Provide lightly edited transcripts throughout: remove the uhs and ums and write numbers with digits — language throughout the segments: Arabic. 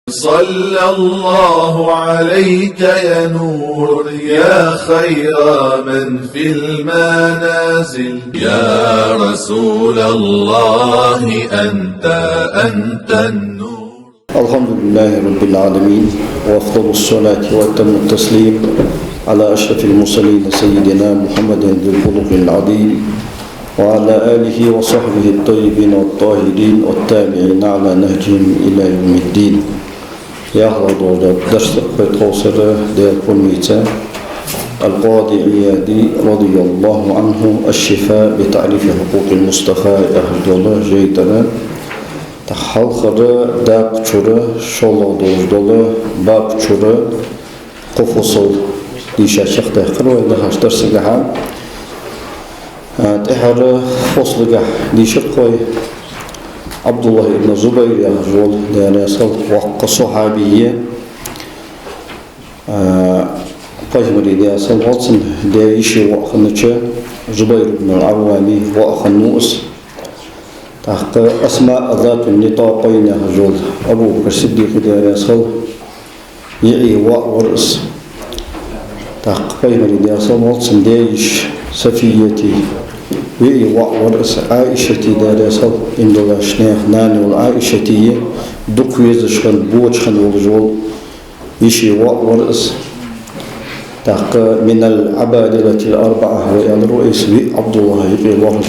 صلى الله عليك يا نور يا خير من في المنازل يا رسول الله أنت النور. الحمد لله رب العالمين، وأفضل الصلاة وأتم التسليم على أشرف المرسلين سيدنا محمد ذي الخلق العظيم وعلى آله وصحبه الطيبين والطاهرين والتابعين على نهجهم إلى يوم الدين. يا حضرات درس بتوصل ديال ميتا القاضي عيادي رضي الله عنه الشفاء بتعريف حقوق المصطفى أهل الله جيدنا تحال خرى داق شرى شولو دوزدولو باب شرى قفصل ديشا شيخ تحقر وإذا هاشتر سيقها تحر فصلقه ديشا قوي عبد الله بن زبير يا رجل دارسل وقت صحابية قيمري دارسل وطن دايشي وأخنتش زبير بن العوامي وأخنوس تحقق أسماء ذات النطاقين يا رجل أبو بكر الصديق دارسل يعي وأورس تحقق قيمري دارسل وطن دايش سفيتي وي وأورس عائشة دارسل إن الله شنيخ ناني والعائشة دك ويزشخن بوجخن والجول يشي وأورس تحق من العبادلة الأربعة ويا الرئيس عبد الله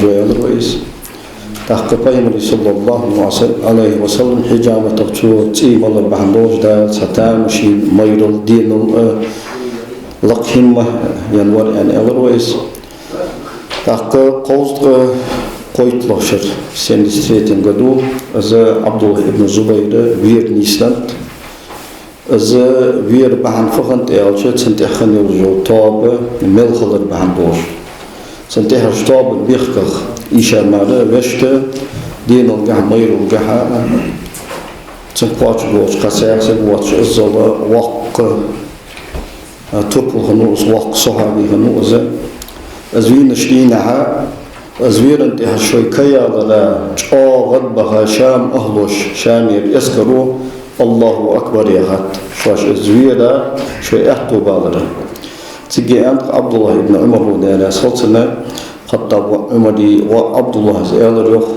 ويا الرئيس تحق قيمري صلى الله عليه وسلم حجامة تقتو تيب الله بحندوش دا ستامشي مير الدين لقهمة ينور يعني الرئيس تحقق قوزق قويت لغشر سندستريتين قدو از عبد الله ابن زبير وير نيسلاند از وير بحن فخنت ايالشت سنت اخن يلجو طاب ملخلر بحن دور سنت اخر طاب بيخكخ ايشا مالا وشت دين الجح مير الجح سنقواتش بوش قسير سنقواتش ازالا وق توبل هنوز وق صحابي هنوز أزوين شدينها أزوير انتها شوي كيا لا غد بها شام أهلوش شامير يسكروا الله أكبر يا غد شواش أزويرا شوي أحتو بالرا تيجي أنت عبد الله بن عمر ودانا صلتنا حتى عمري وعبد الله زيال الرخ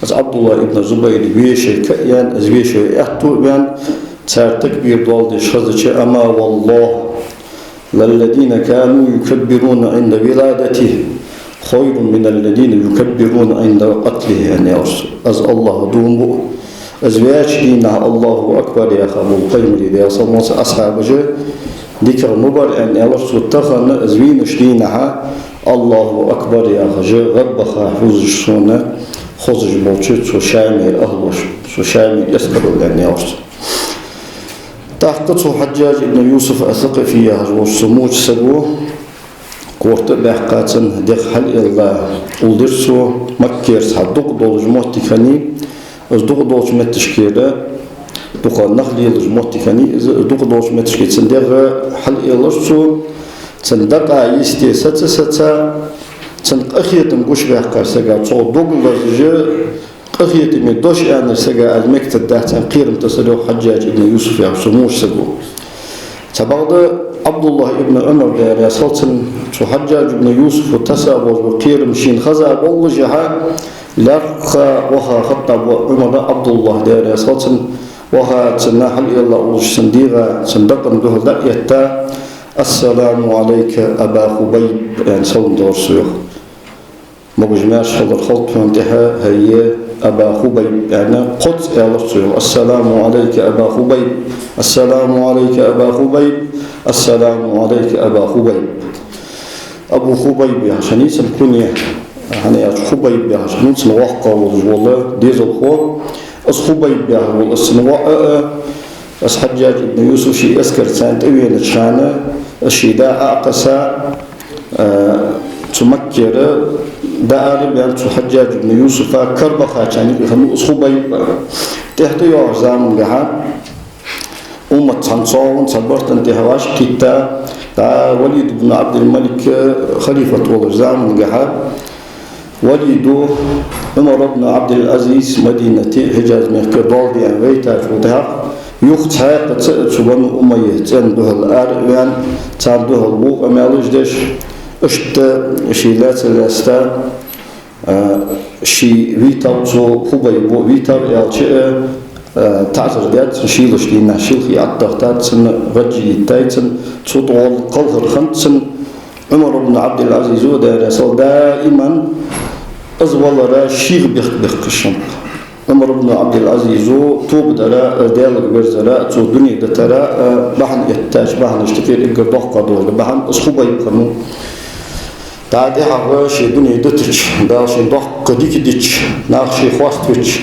از عبد الله بن زبير بيش كيان أزوير شوي أحتو بان تارتك بير دولدي شخص أما والله للذين كانوا يكبرون عند ولادته خير من الذين يكبرون عند قتله يعني أز الله دومو أزواج دينا الله أكبر يا خابو القيم لذي أصلا أصحاب جاء ذكر مبر أن أرس واتخن أزوين شدينها الله أكبر يا خجاء غبخا حوز الشونة خوزج موجود سو شامل أهلوش سو شامل يسكروا يعني أرس تحقق حجاج بن يوسف الثقفي والسموج سبو قرط بحقاتن دق حل الله ولدرسو مكيرس حدق دولج موتيكاني از دق دولج متشكيله دق نخلي دولج موتيكاني دق دولج متشكيل سندق حل الله سو سندق يستي ستا سند اخيتم قش بحقاسا صو دق لج قخيت من دوش أنا سجى المكتب ده تنقيرم تسلو حجاج ابن يوسف يا سموش سجوا تبعد عبد الله ابن عمر ده رسالة شو حجاج ابن يوسف وتسابوا وقيرم شين خزا والله جها لقى وها خطب عمر عبد الله ده رسالة وها تناحل إلى الله صنديقة صندقا به لقيتا السلام عليك أبا خبيب يعني صوم دور سيوخ مجمعش هذا الخلط فانتها هي أبا خبيب يعني قدس يا رسول السلام عليك أبا خبيب السلام عليك أبا خبيب السلام عليك أبا خبيب أبو خبيب عشان يسمى كنية يعني خبيب عشان يسمى وحقة والله ديز الخور أس خبيب والاسم أس حجاج ابن يوسف شي أسكر سانت أوين الشانة الشداء أقسى تمكر داري بأن حجاج بن يوسف كربخا كان يخلو أصحابي تحت يوزام جها تنصون صبرت أنت هواش كتا وليد بن عبد الملك خليفة والزام جها وليد عمر بن عبد العزيز مدينة حجاز مكة دولدي أن ويتا فوتها يختار تسبن أمية تندوه الأروان تندوه البوق أمالج دش أشت شيلات الأستا شي فيتر تو خبيبو فيتر يالشي تعتر ديات شيلش لينا شيلخي الضغطات سن رجي تايتن تطول قلهر خنتسن عمر بن عبد العزيز دائما أزول را شيخ بيخ قشم عمر بن عبد العزيز توب درا ديالك برزرا تو دنيا دترا بحن يحتاج بحن اشتكي إنك ضغط دور بحن أصخبا يقنو تعدي حوا شي دنيا دتش دا شي ضغط ديك ديش ناخ شي خواستوش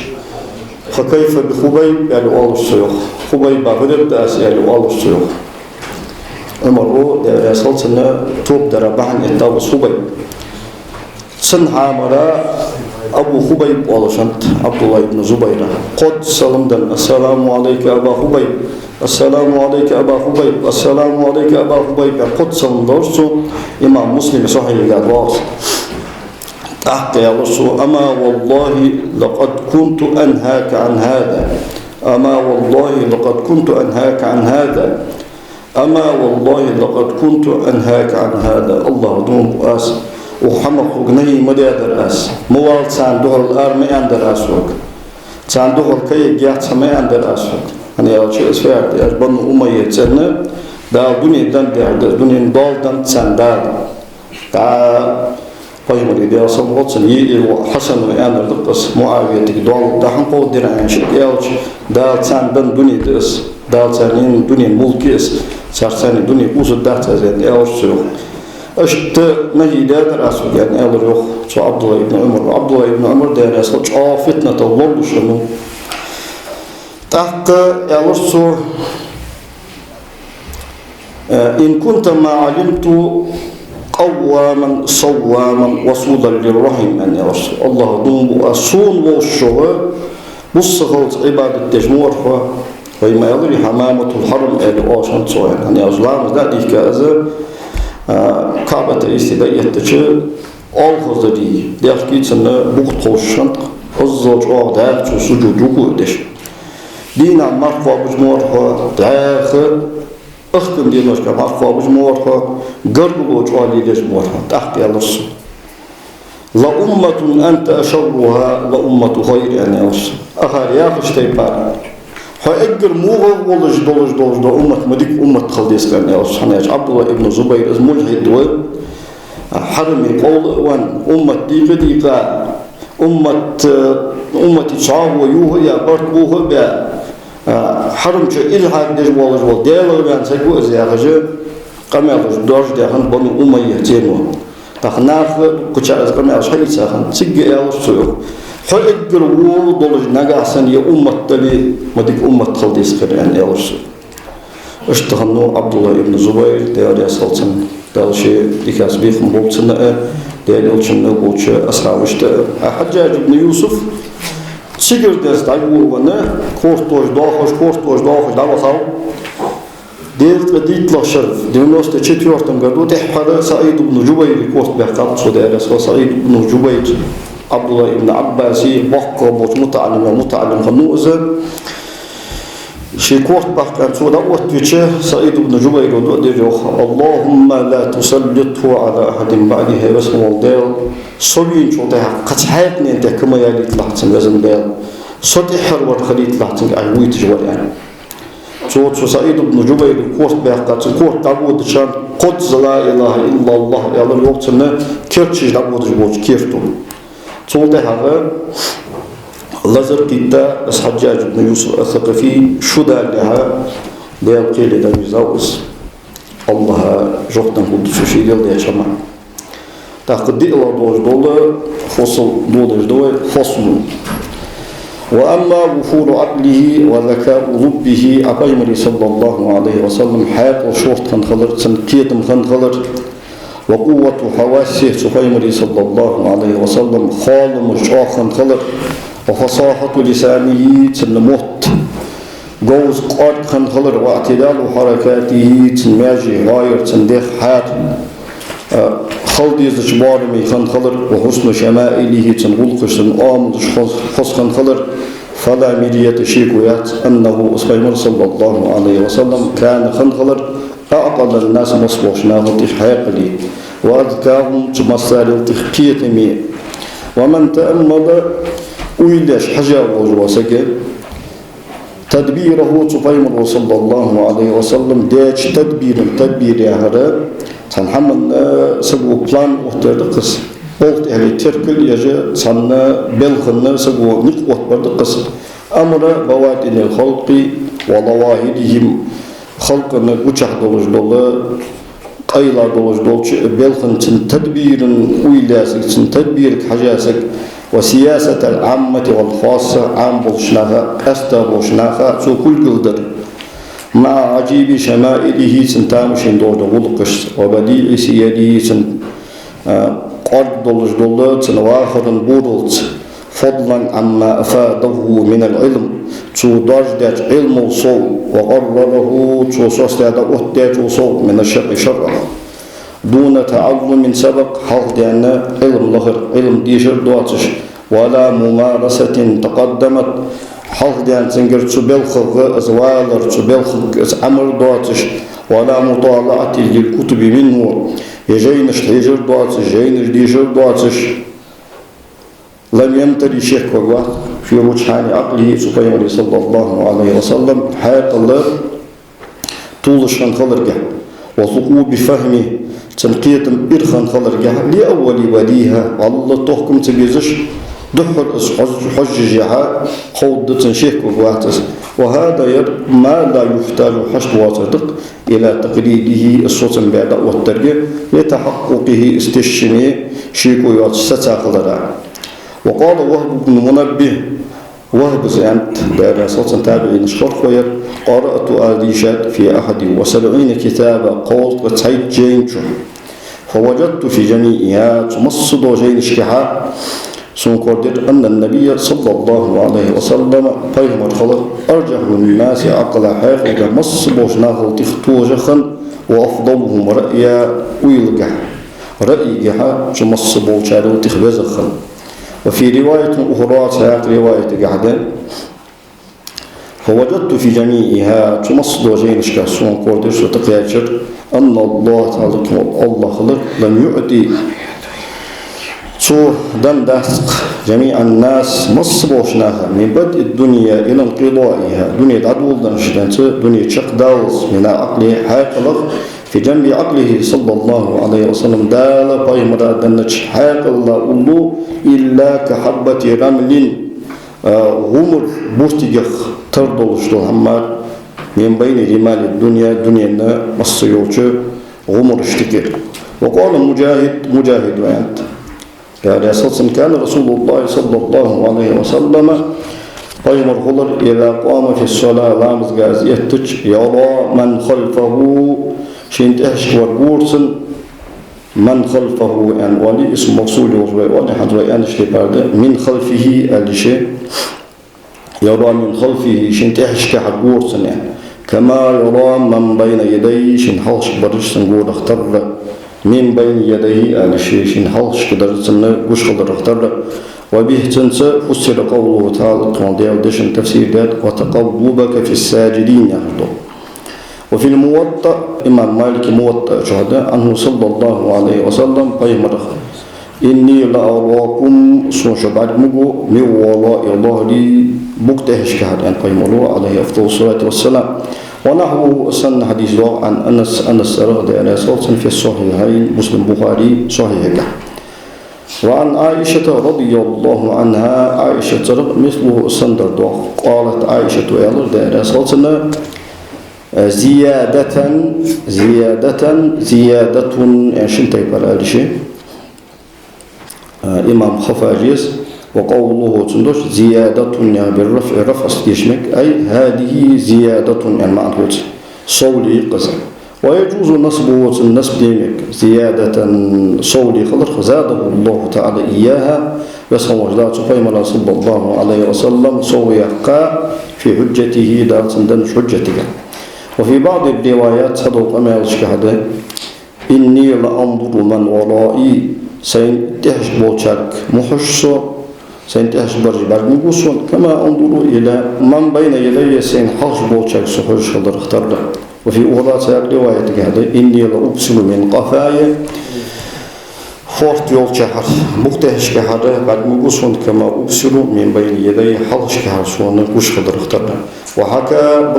فكيف بخبيب يعني والله السيوخ خبيب بغدر داس يعني والله السيوخ عمر دا رسول سنة توب درا بحن يحتاج خبيب سن عامرا أبو خبيب والشنت عبد الله بن زبير قد سلمدن السلام عليك أبا خبيب السلام عليك أبا خبيب السلام عليك أبا خبيب قد سلمدرسو إمام مسلم صحيح قال واس أحكي يا رسول أما والله لقد كنت أنهاك عن هذا أما والله لقد كنت أنهاك عن هذا أما والله لقد كنت أنهاك عن هذا الله دوم أس وحمق غني مدى درس موال صندوق الأرمي عند راسك صندوق الكي جات سمي عند راسك أنا أقول شيء سفير أربعة أمية سنة دا الدنيا دان دا الدنيا دال دان صندوق دا قيمة دي أصلا وصل حسن وأنا القص معاوية تقدر دا حنقول درعين شيء يالش دا صندوق الدنيا دس دا صندوق الدنيا ملكيس صار صندوق الدنيا وصل دا تزين يالش سوق أشت مهيدات رأسه يعني أول روح شو عبد الله بن عمر عبد الله بن عمر ده رأسه شو فتنة الله شنو تحت يالرسو إن كنت ما علمت قواما صواما وصولا للرحم أن يالرسو الله دوم أصون والشغل بصغلت عبادة تجمور وما يضري حمامة الحرم اللي أوشان صوين يعني أزلام ذلك كأذا كعبة الاستدائية تشي أول دي داخل سنة بوق توشنت الزوج داخل سجود ركوع دينا مرفوع بجمورها داخل أختم دينوش كمرفوع بجمورها قربوا جوالي لجمورها تحت على الرسول لأمة أنت أشرها لأمة خير يعني أرسل أخر ياخش تيبار فأجر موغا ولج دولج أمة مديك أمة خلديس كان يا عبد الله ابن زبير ملحد حرمي قول وان أمة ديقة أمة تشعب ويوه يا برتبوه بيا حرم شو إلحاد ديج ولج ديالو بيان سيكو إزياخجة قميالج دورج ديخن بنو أمة يهتينو تخناف كتشارز قميالج حيث ساخن سيجي يالش سيوه فأجر وول دولج نجاحسن يا أمة تلي مديك أمة خلديس كر يعني يالش اشتغلنا عبد الله ابن زبير ديالي أصلتن ديال شيء ديكاس بيخم بولتنا ديالي ألشنا بولش أصحابشت حجاج ابن يوسف سيجر ديس دايو وانا كورتوش داخش داخل ديالت بديت لشرف دينوست تشتيورتم قدو تحقر سعيد بن جبير كورت بحقات سوداء سعيد بن جبير عبد الله بن عباس بقى متعلم خنوزة شي كورت بحق أن سودا وتوجه سعيد بن جبير وديره اللهم لا تسلطه على أحد بعده باسم والدير صبين شو ده قد حياتني أنت كما يلي طلعت لازم دير صدق حرور خليت طلعت عويت جوال صوت سعيد بن جبير كورت بحق كورت داود شان قدس لا إله إلا الله يا الله يوقتنا كيرتش داود جبوج كيرتو صوت هذا لازر كيتا حجاج بن يوسف الثقفي شو دار لها ديال قيل دا يزاوس الله جوقتن قدس شي ديال ديال شمع تاخدي الله دول فصل دول فصل وأما وفور عقله وذكاء لبه أبيمري صلى الله عليه وسلم حياة وشورت خنخلر سنكيتم خنخلر وقوة حواسه سخيمري صلى الله عليه وسلم خال مشاخ خنخلر وفصاحة لسانه تنموت جوز قاد خنخلر واعتدال حركاته تنماجي غاير تندخ حات خلدي زجبار مي خنخلر وحسن شمائله تنغلقش تنقام خص خنخلر فلا مرية شيكويات أنه أصبح صلى الله عليه وسلم كان خنخلر أعقل الناس مصبوشناه تحقيقلي وأذكاهم تمثال تخقيتمي ومن تأمل ويلاش حاجة وجواسك تدبيره تفيمر صلى الله عليه وسلم داش تدبير يا هذا تنحمل سبو بلان وتدقس قلت أهل تركل يجي تسنى بلغنا سبو نقوة بردقس أمر بوادن الخلق وظواهرهم خلقنا وجه دولج دولا قيلا دولج دولش بلغن تدبير ويلاسك تدبير حاجاسك وسياسة العامة والخاصة عام بوشناها أستا بوشناها سو كل قلدر مع عجيب شمائله سنتامشين دولة ولقش وبديع سياده سن قرد دولج دولة سنواخر بورلت فضلا عما أفاده من العلم سو درجة علم وصول وقرره سو سوستاد أهداج وصول من الشرع شرع دون تعلم سبق حق دينا علم لغر علم ديشر دواتش ولا ممارسة تقدمت حق دينا سنجر تبلخغ أزوالر تبلخغ أمر دواتش ولا مطالعة للكتب منه يجينش تيجر دواتش يجينش ديشر دواتش لم يمتلي شيخ والله في رجحان عقله سبحانه صلى الله عليه وسلم حياة الله طولشان خلرجه وثقوب فهمه تنقية إرخان خلرجه لأول وليها الله تحكم تبيزش دحر حججها قودة شيخ والله وهذا ما لا يحتاج حشد وصدق إلى تقليده الصوت بعد والترجع لتحققه استشمي شيخ وياتستا خلرا وقال وهب بن منبه وهب زيانت دار صوت تابعين الشرق وير قرأت آديشات في 71 كتابا قولت وتعيد جينشو فوجدت في جميعها تمصد جينشكها سنقدر أن النبي صلى الله عليه وسلم فيهم الخلق أرجح الناس عقل حافظ مصبوش ناغل تختوجخا وأفضلهم رأيا ويلقح رأيها تمصبوش ناغل تخبزخا وفي رواية أخرى سياق رواية قعدة فوجدت في جميعها تمصد وجينش كاسون قردش وتقياجر أن الله تعالى الله خلق لم يعطي دندسق جميع الناس مصبوشناها من بدء الدنيا إلى انقضائها دنيا عدول دنشدنت دنيا شق داوز من عقله حاقلق في جنب عقله صلى الله عليه وسلم دال بايمرا دنش حاق الله أولو إلا كحبة رمل غمر بوستيجخ تردوشتو همار من بين رمال الدنيا دنيا مصيوش غمر اشتكر وقال مجاهد وانت قال أساسا كان رسول الله صلى الله عليه وسلم بايمر غلر إذا قام في الصلاة لامز غاز يهتج يرى من خلفه شين تحشك ورقورسن من خلفه يعني ولي اسم موصول ولي حضر يانشتي بعد من خلفه الشيء يرى من خلفه شين تحشك ورقورسن يعني كما يرى من بين يديه شين حلش برشسن قول اختر من بين يديه الشيء شين حلش كدرسن قش قدر اختر وبه تنسى فسر قوله تعالى قنديل دشن تفسير ذات وتقلبك في الساجدين يحضر وفي الموطأ إمام مالك موطأ شهداء عنه صلى الله عليه وسلم قيمرخ إني لأراكم سنشبعد مقو من وراء ظهري بكتهش كهد أن قيمروا عليه أفضل الصلاة والسلام ونحو سن حديث عن أنس رغد عليه الصلاة في الصحيحين مسلم بخاري صحيح وعن عائشة رضي الله عنها عائشة مثله سندر قالت عائشة عليه الصلاة زيادة شنتي برا شيء إمام خفاجيز وقوله تندوش زيادة بالرفع رفع استيشمك أي هذه زيادة يعني معنى صولي قزم ويجوز نصبه النسب ديمك زيادة صولي خلق زاده الله تعالى إياها بس هو جلات فيما صلى الله عليه وسلم صوي في حجته لا تندنش حجتك وفي بعض الروايات صدق ما يشهد إني لأنظر من ورائي سين تحش بوشك محشو سينتهش برج برجموسون كما انظروا إلى من بين يدي سين حرش بوشك سحر شدر اخترده وفي أخرى رواية هذا إني لأبصر من قفايا فورت يول شهر مختهش كهذا برجموسون كما أبصر من بين يدي حرش كهر سون وش خدر اخترده. وحكى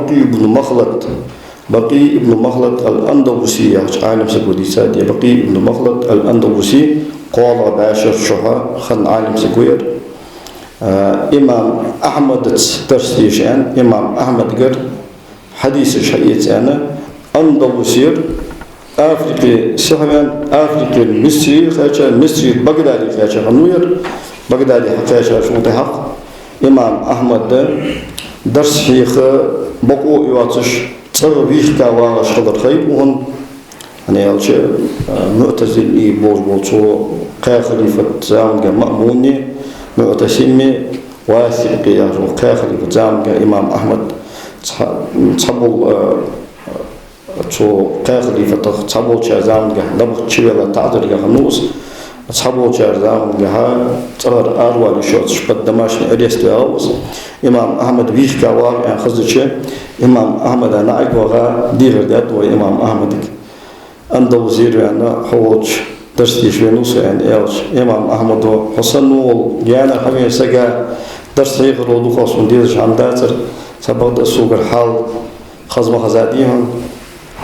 بقي ابن مخلد الأندلسي عالم سكودي سادي بقي ابن مخلد الأندلسي قال باشر شها خن عالم سكوير إمام أحمد ترسيشان إمام أحمد قر حديث شيء أنا أندلسير أفريقيا سهوان أفريقيا مصري بغدادي خاجة خنوير بغدادي حكاجة شوطي حق إمام أحمد درس حيخ بقو يواتش تصغبيخ كاواغ شغل خيب وهن أنا يالش معتزلي بولشو قا خليفة زامن مأموني معتصمي واثقي يا قا خليفة زامن إمام أحمد تصبول شو قا خليفة تصبول زامن نبغ تشيلا تعذر يا خنوس تصبول زامن تصغر أروى لشوت شبت دماش أريست أوس إمام أحمد بيخ كاواغ يعني خزتش إمام أحمد أنا أقوى دير دات وإمام أحمد أندلسير يعني حوج درس فينوس يعني إيش إمام أحمد حسن يعني حمي سجى درس يقرأ دو خاص من ديرش عن داتر سبب السوق الحال خزمة خزاديهم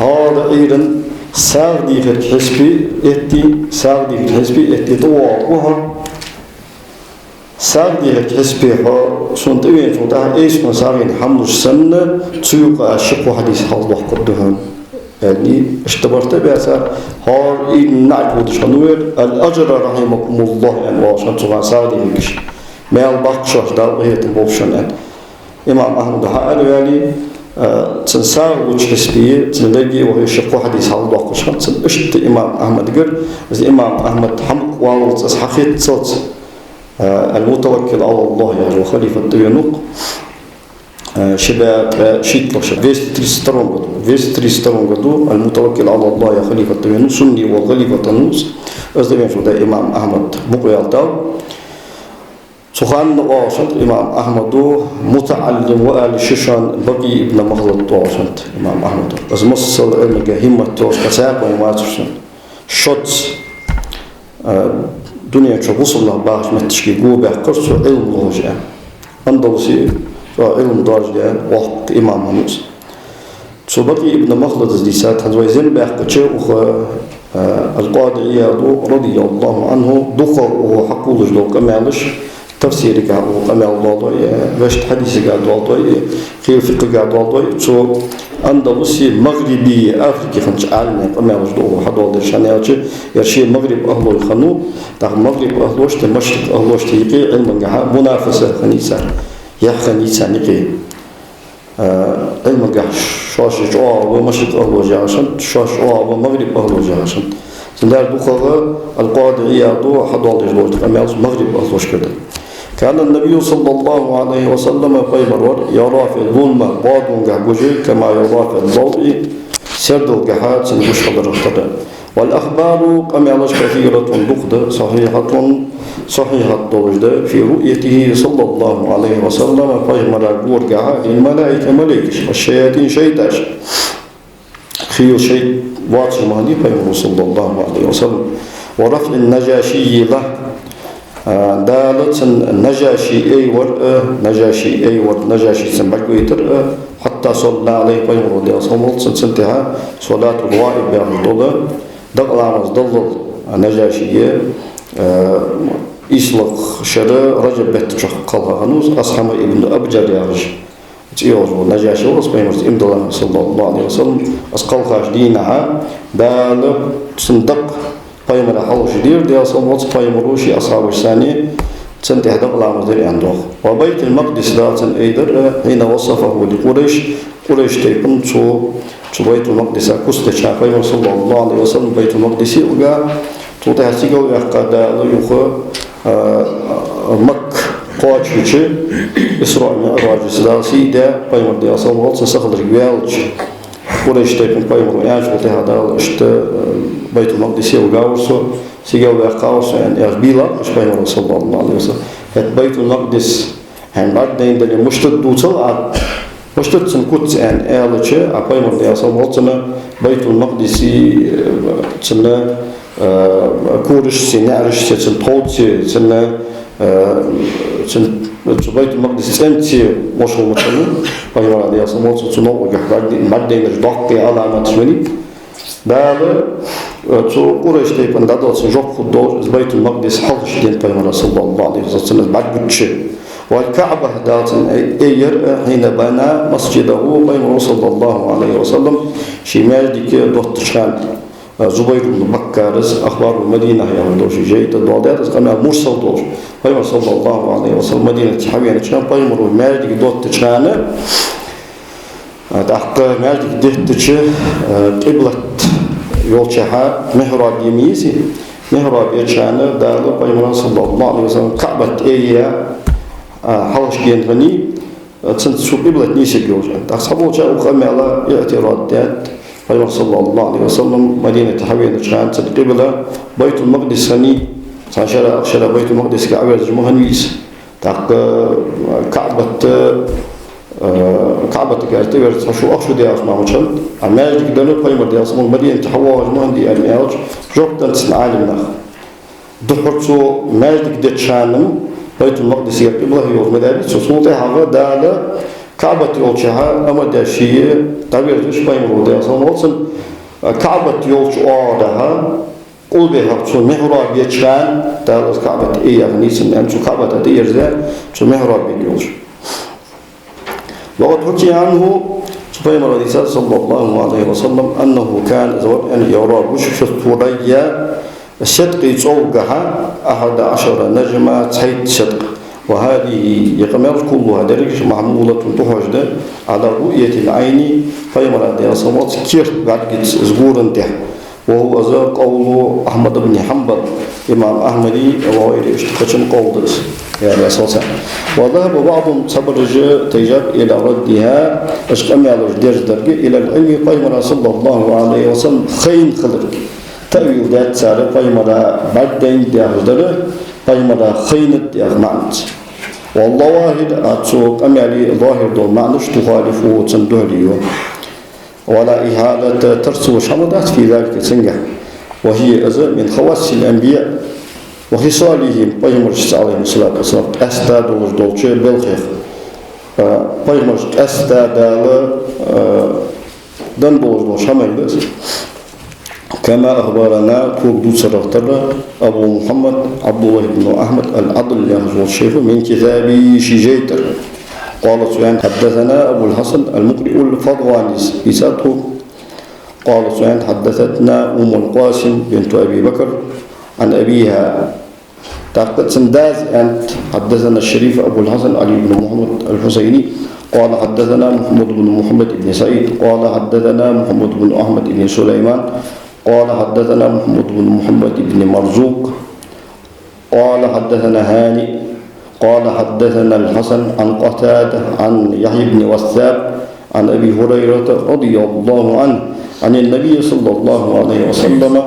هذا أيضا ساعدي في الحسبي ساعدي في الحسبي طوعها ساعدي في الحسبي ها سنتين فوتها إيش مسارين حمل سنة تسوق الشق حديث حال وحقدهم يعني اشتبرت بأسا هار إن نعبد شنوير الأجر رحمكم الله يعني واشان تغان ساعدي فيكش ما البقشة دال وهي تنبوشن يعني إمام أحمد حقل يعني تنسار وجه حسبية تنلاقي وهي شقو حديث حال وحقشان تنشت إمام أحمد قر بس إمام أحمد حمق والد حقيت صوت المتوكل على الله يعني وخليفة التوينوق شباب شيتلو فيستريسترون قدو المتوكل على الله يا خليفة التوينوق سني وخليفة النوس أزدبين شو ده إمام أحمد بقيالتاو سخان واشنت إمام أحمد متعلم وآل الشيشان بقي ابن مخلط واشنت إمام أحمد بس مصر علمك همة توش كساق وماترسن شوت دنيا شو وصل له باش متشكي جوبه قرص علم لوجه أندلسي علم درجة وقت إمام هنوس شو بقي ابن مخلد الزيسات هذوين بحكي وخ القاضي عياض رضي الله عنه دخل وهو حقول جلو كمالش تفسير قاعد وكمال ضاضي باش حديث قاعد ضاضي خير فقه قاعد ضاضي شو أندلسي مغربي أفريقيا خنش عالم كمال جلو حضور شنياتش يرشي المغرب أهله الخنو تاع المغرب أهلوش تمشرق أهلوش تيقي علم جها منافسة خنيسة يحخني سانيقي علم جح شاش ومشرق أهله جاشن شاش ومغرب أهله جاشن سندار دخل القاضي عياض حضور جلو كمال مغرب أهلوش كده كان النبي صلى الله عليه وسلم قيمر يرى في الظلمة بعض جحبوجي كما يرى في الضوء سرد الجحات سنبش قدر اختار والأخبار كما يلش كثيرة ضغط صحيحة ضوجد في رؤيته صلى الله عليه وسلم قيمر جورجها الملائكة ملائكة والشياطين شيطاش خيو شيء واضح مهدي قيمر صلى الله عليه وسلم ورفع النجاشي له دالت النجاشي نجاشي سنبكويتر حتى صلى عليه قيمر رضي الله عنه سنتها صلاة الغائب بأفضل دقلامز ضل نجاشية إسلق شرع رجب بيت قالها غنوز أصحاب ابن أبجر يارج تيوز نجاشي وأصبحت إمد الله صلى الله عليه وسلم أسقال خاش دينها دال صندق قيمر حوش دير دي أصلا قيمروشي أصحاب الثاني سنتها دقلامز دير عنده وبيت المقدس ذات أيضا حين وصفه لقريش تيكون بيت المقدس كست شافعي صلى الله عليه وسلم بيت المقدس وجا توضح سيجو يقعد يخ مك قاچ إسراء معراج سلاسي ده بيمر دي أصلا وقت سخد رجالج قريش تيكون بيمر ياج توضح هذا اشت بيت المقدس وجا ورسو سيجو يقعد يعني أربيلا مش بيمر صلى الله عليه وسلم بيت المقدس هن بعدين دل مشتد دوتل مشتد سنكوت أن آلتش أقوي مرضي أصلا وصلنا بيت المقدس سنة كورش سنعرش سنطوط سنة بيت المقدس أنتي مشهور مثلا أقوي مرضي أصلا وصلنا سنو بعدين رجعت على ما تشمني دال تو قريش تيبن دادل سنجوب خدور بيت المقدس حلش دين بيمر صلى الله عليه وسلم بعد بتشي والكعبة دات أير حين بنى مسجده بيمر صلى الله عليه وسلم شمال ديك دوت شان زبير بن بكارس أخبار المدينة يا دوش جيد الدوادات كما مرسل دوش بيمر صلى الله عليه وسلم مدينة حوينة شان بيمر مال ديك دوت شان داق مال ديك دوت قبلة yolçaha mihrab yemiyisi mihrab yaşanı dağlı Peygamber sallallahu aleyhi ve sellem Ka'bat eya halış gendvani çın su qiblat nisi yolçan da saboça uqamala i'tiradat Peygamber sallallahu aleyhi ve sellem Medine tahawiyat çan çın qibla Beytul Maqdis hani sanşara Beytul Maqdis Ka'bat jmuhanis daq Ka'bat كارتي ورث شو أخشوا دي أسمع وشل عمال جدنا قيمة دي أسمع المدينة تحوّج ما عندي المعراج جوكتن العالم نخ دحرتو مال جدت شانم بيت المقدس يقبله يوم مدارس صوته هذا دالة كعبة يولشها أما داشية تغير جش بيمرو دي أسمع وصل كعبة يولش أوردها قل بها شو محراب يشان دالة كعبة إيه غنيسن أن شو كعبة تدير ذا شو محراب يولش وقد حكي عنه سفيان رضي صلى الله عليه وسلم أنه كان أن يرى بشر الثريا الشدق صوقها 11 نجمة تحيط شدق وهذه يقمر كلها درجة معمولة تحجد على رؤية العين فيما رضي صلى كير بعد زغور انتهى وهو قول أحمد بن حنبل إمام أحمدي وغيره اشتقشن قول يعني أساسا وذهب بعضهم سبرج تجاب إلى ردها أشقم على درجة إلى العلم قيمنا صلى الله عليه وسلم خين خضر تأويل ذات سارة قيمنا بعدين دهجر قيمنا خينة دهمانت والله واحد أتسوق أمالي ظاهر دو معنش تخالفه تندهليه ولا إهالة ترسو شمدات في ذلك سنجة وهي أزل من خواص الأنبياء وخصالهم بيمر عليه الصلاة والسلام أستاد ولدولشة بالخير بيمر أستاد دنبولش هميلس كما أخبرنا توقدو سرطر أبو محمد عبد الله بن أحمد العدل يهزو الشيخ من كتاب شجيتر قال سفيان حدثنا أبو الحسن المقرئ الفضواني بساته قال سفيان حدثتنا أم القاسم بنت أبي بكر عن أبيها تعقد سنداز أنت حدثنا الشريف أبو الحسن علي بن محمد الحسيني قال حدثنا محمد بن محمد بن سعيد قال حدثنا محمد بن أحمد بن سليمان قال حدثنا محمد بن محمد بن مرزوق قال حدثنا هاني قال حدثنا الحسن عن قتادة عن يحيى بن وثاب عن أبي هريرة رضي الله عنه عن النبي صلى الله عليه وسلم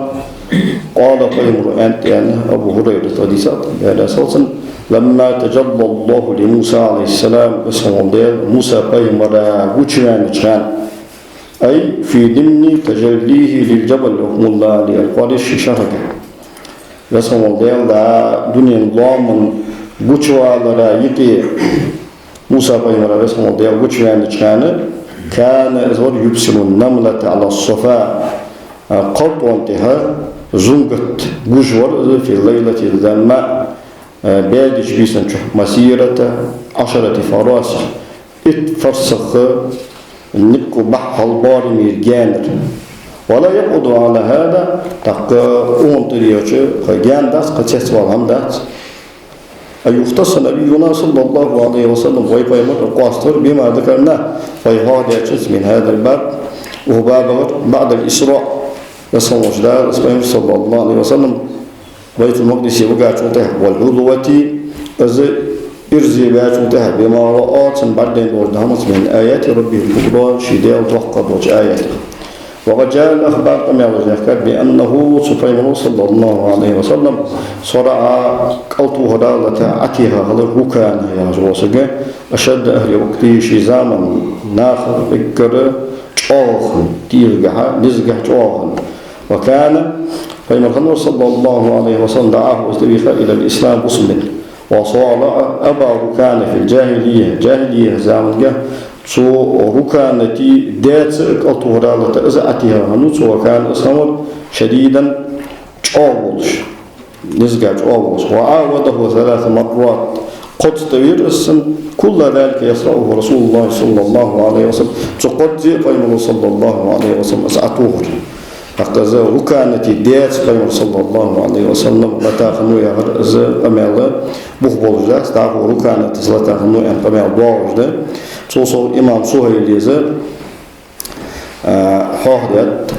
قال قيمر أنت يعني أبو هريرة رضي الله عنه لما تجلى الله لموسى عليه السلام اسمه موسى قيمر وجهان كان أي في ضمن تجليه للجبل رحم الله للقريش شركة اسمه لا دنيا الله من بوشواlara yıkı Musa Peygamber Aleyhisselam diye bوشوان çıkanı كان زور يبسم النملة على الصفا قط وانتهى زنقت بوشور في الليلة الظلماء بعد جبيسا مسيرة 10 فراس اتفرسخ نكو بح البار ميرجانر ولا يقعد على هذا تقى أمطريوش خجان داس قد والهم داس يختص نبينا صلى الله عليه وسلم ويبيمر القاصر بما ذكرنا فيهاد يجز من هذا الباب وهو باب بعد الإسراء يصوم جدار اسمه صلى الله عليه وسلم بيت المقدس يبقى شوته والعضوة إرزي بقى شوته بما رأت بعدين وردهمت من آيات ربه الكبرى شدال توقد وجه آياته وقد جاء الأخبار كما يذكر بأنه سبحانه صلى الله عليه وسلم صرع قلته هدالة عتيها هذا الركان يا رسول أشد أهل وقته شي زمن ناخر إكر جوهن تيرجها نزجه جوهن وكان فإن صلى الله عليه وسلم دعاه واستبيخ إلى الإسلام مسلم وصالع أبا ركان في جاهلية زمن سو ركانتي دات قلته هدالة إزعتها هنوت وكان إسلام شديدا جوهش نزجه جوهش وعاوده 3 مرات قد توير السن كل ذلك يسرعه رسول الله صلى الله عليه وسلم تقد زي قيمه صلى الله عليه وسلم أسعطوه أقضى ركانتي ديت قيمه صلى الله عليه وسلم لتاخنو يغر أزا أميلا بخبول جاس تعبو ركانتي لتاخنو أميلا دواج ده توصل إمام سهيل يزا حاهدت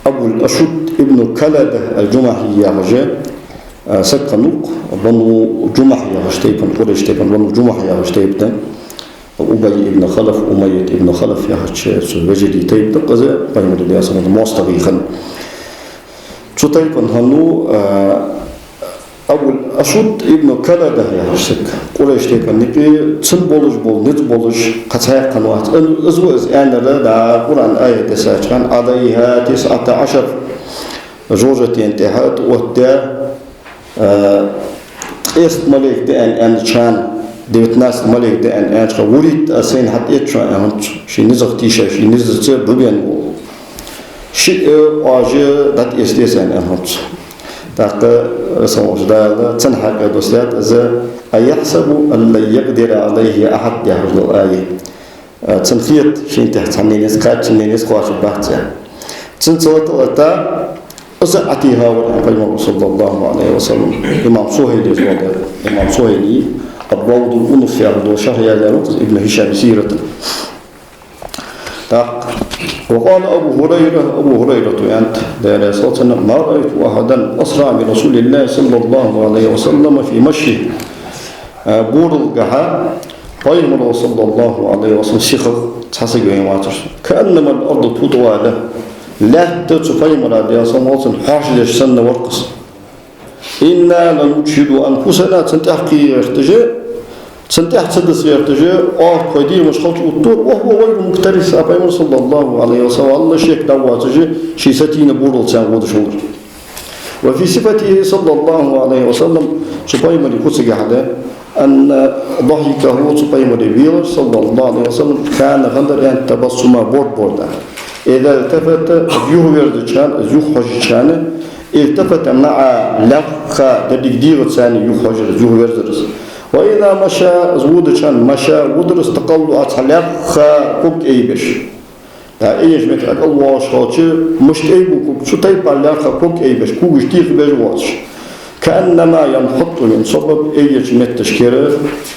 أبو الأشد ابن كلدة الجمحي يغجى سكنوك بنو جمح يغشتيبن قريش تيبن بنو جمح يغشتيبن أبي ابن خلف أمية ابن خلف يغش وجدي تيب دقزة بيمر اللي أصلا مستغيخا تطيبن هنو أبو الأشد ابن كلدة يغشتك قريش تيبن نقي تن بولج بول نت بولج قطعي قنوات الأزوز أنا لا قرآن آية تساجان عليها 19 زوجة انتهت ودا است ملك دان ان شان ديت ناس ملك دان ان شان وريت اسين حتى يتشان انت شي نزغ تيشا شي نزغ بوبين شي اجي دات استيسان انت تاق سموش دال تنحق دوسيات از ايحسب ان لا يقدر عليه احد يحفظ الايه تنخيط شي تحت نيس كات نيس خواش بحث تنصوت أزعتها والنبي صلى الله عليه وسلم إمام سهيل يزود إمام سهيل الروض الأنف يعرض شهر يالروت ابن هشام سيرة وقال أبو هريرة أنت دار صوتنا ما رأيت أحدا أسرع برسول الله صلى الله عليه وسلم في مشي بور الجحا قيم صلى الله عليه وسلم شيخ تحسق ويماتر كأنما الأرض تطوى له لا تتقيم على صموت حاجة سنة ورقص إنا لنشهد أنفسنا تنتحقي تدس يرتجى قدير مش خلط الطور وهو غير مكترث أبي صلى الله عليه وسلم الله شيك دواتجى شي ستين بورل تنغود شغل وفي صفته صلى الله عليه وسلم سبحانه لكتسك هذا أن ضحكه سبحانه لبيل صلى الله عليه وسلم كان غندر أن تبصم بوردا إذا التفت يهوردشان يخرجشان التفت مع لقى دقيقة ثانية يهوردرس وإذا مشى زودشان مشى ودرس تقلوا أتحلق كوك أيبش أيش مثل الله شاطر مش أيبو شو تيب على كوك أيبش كوك جديد بجواش كأنما ينحط من سبب أيش مثل تشكيره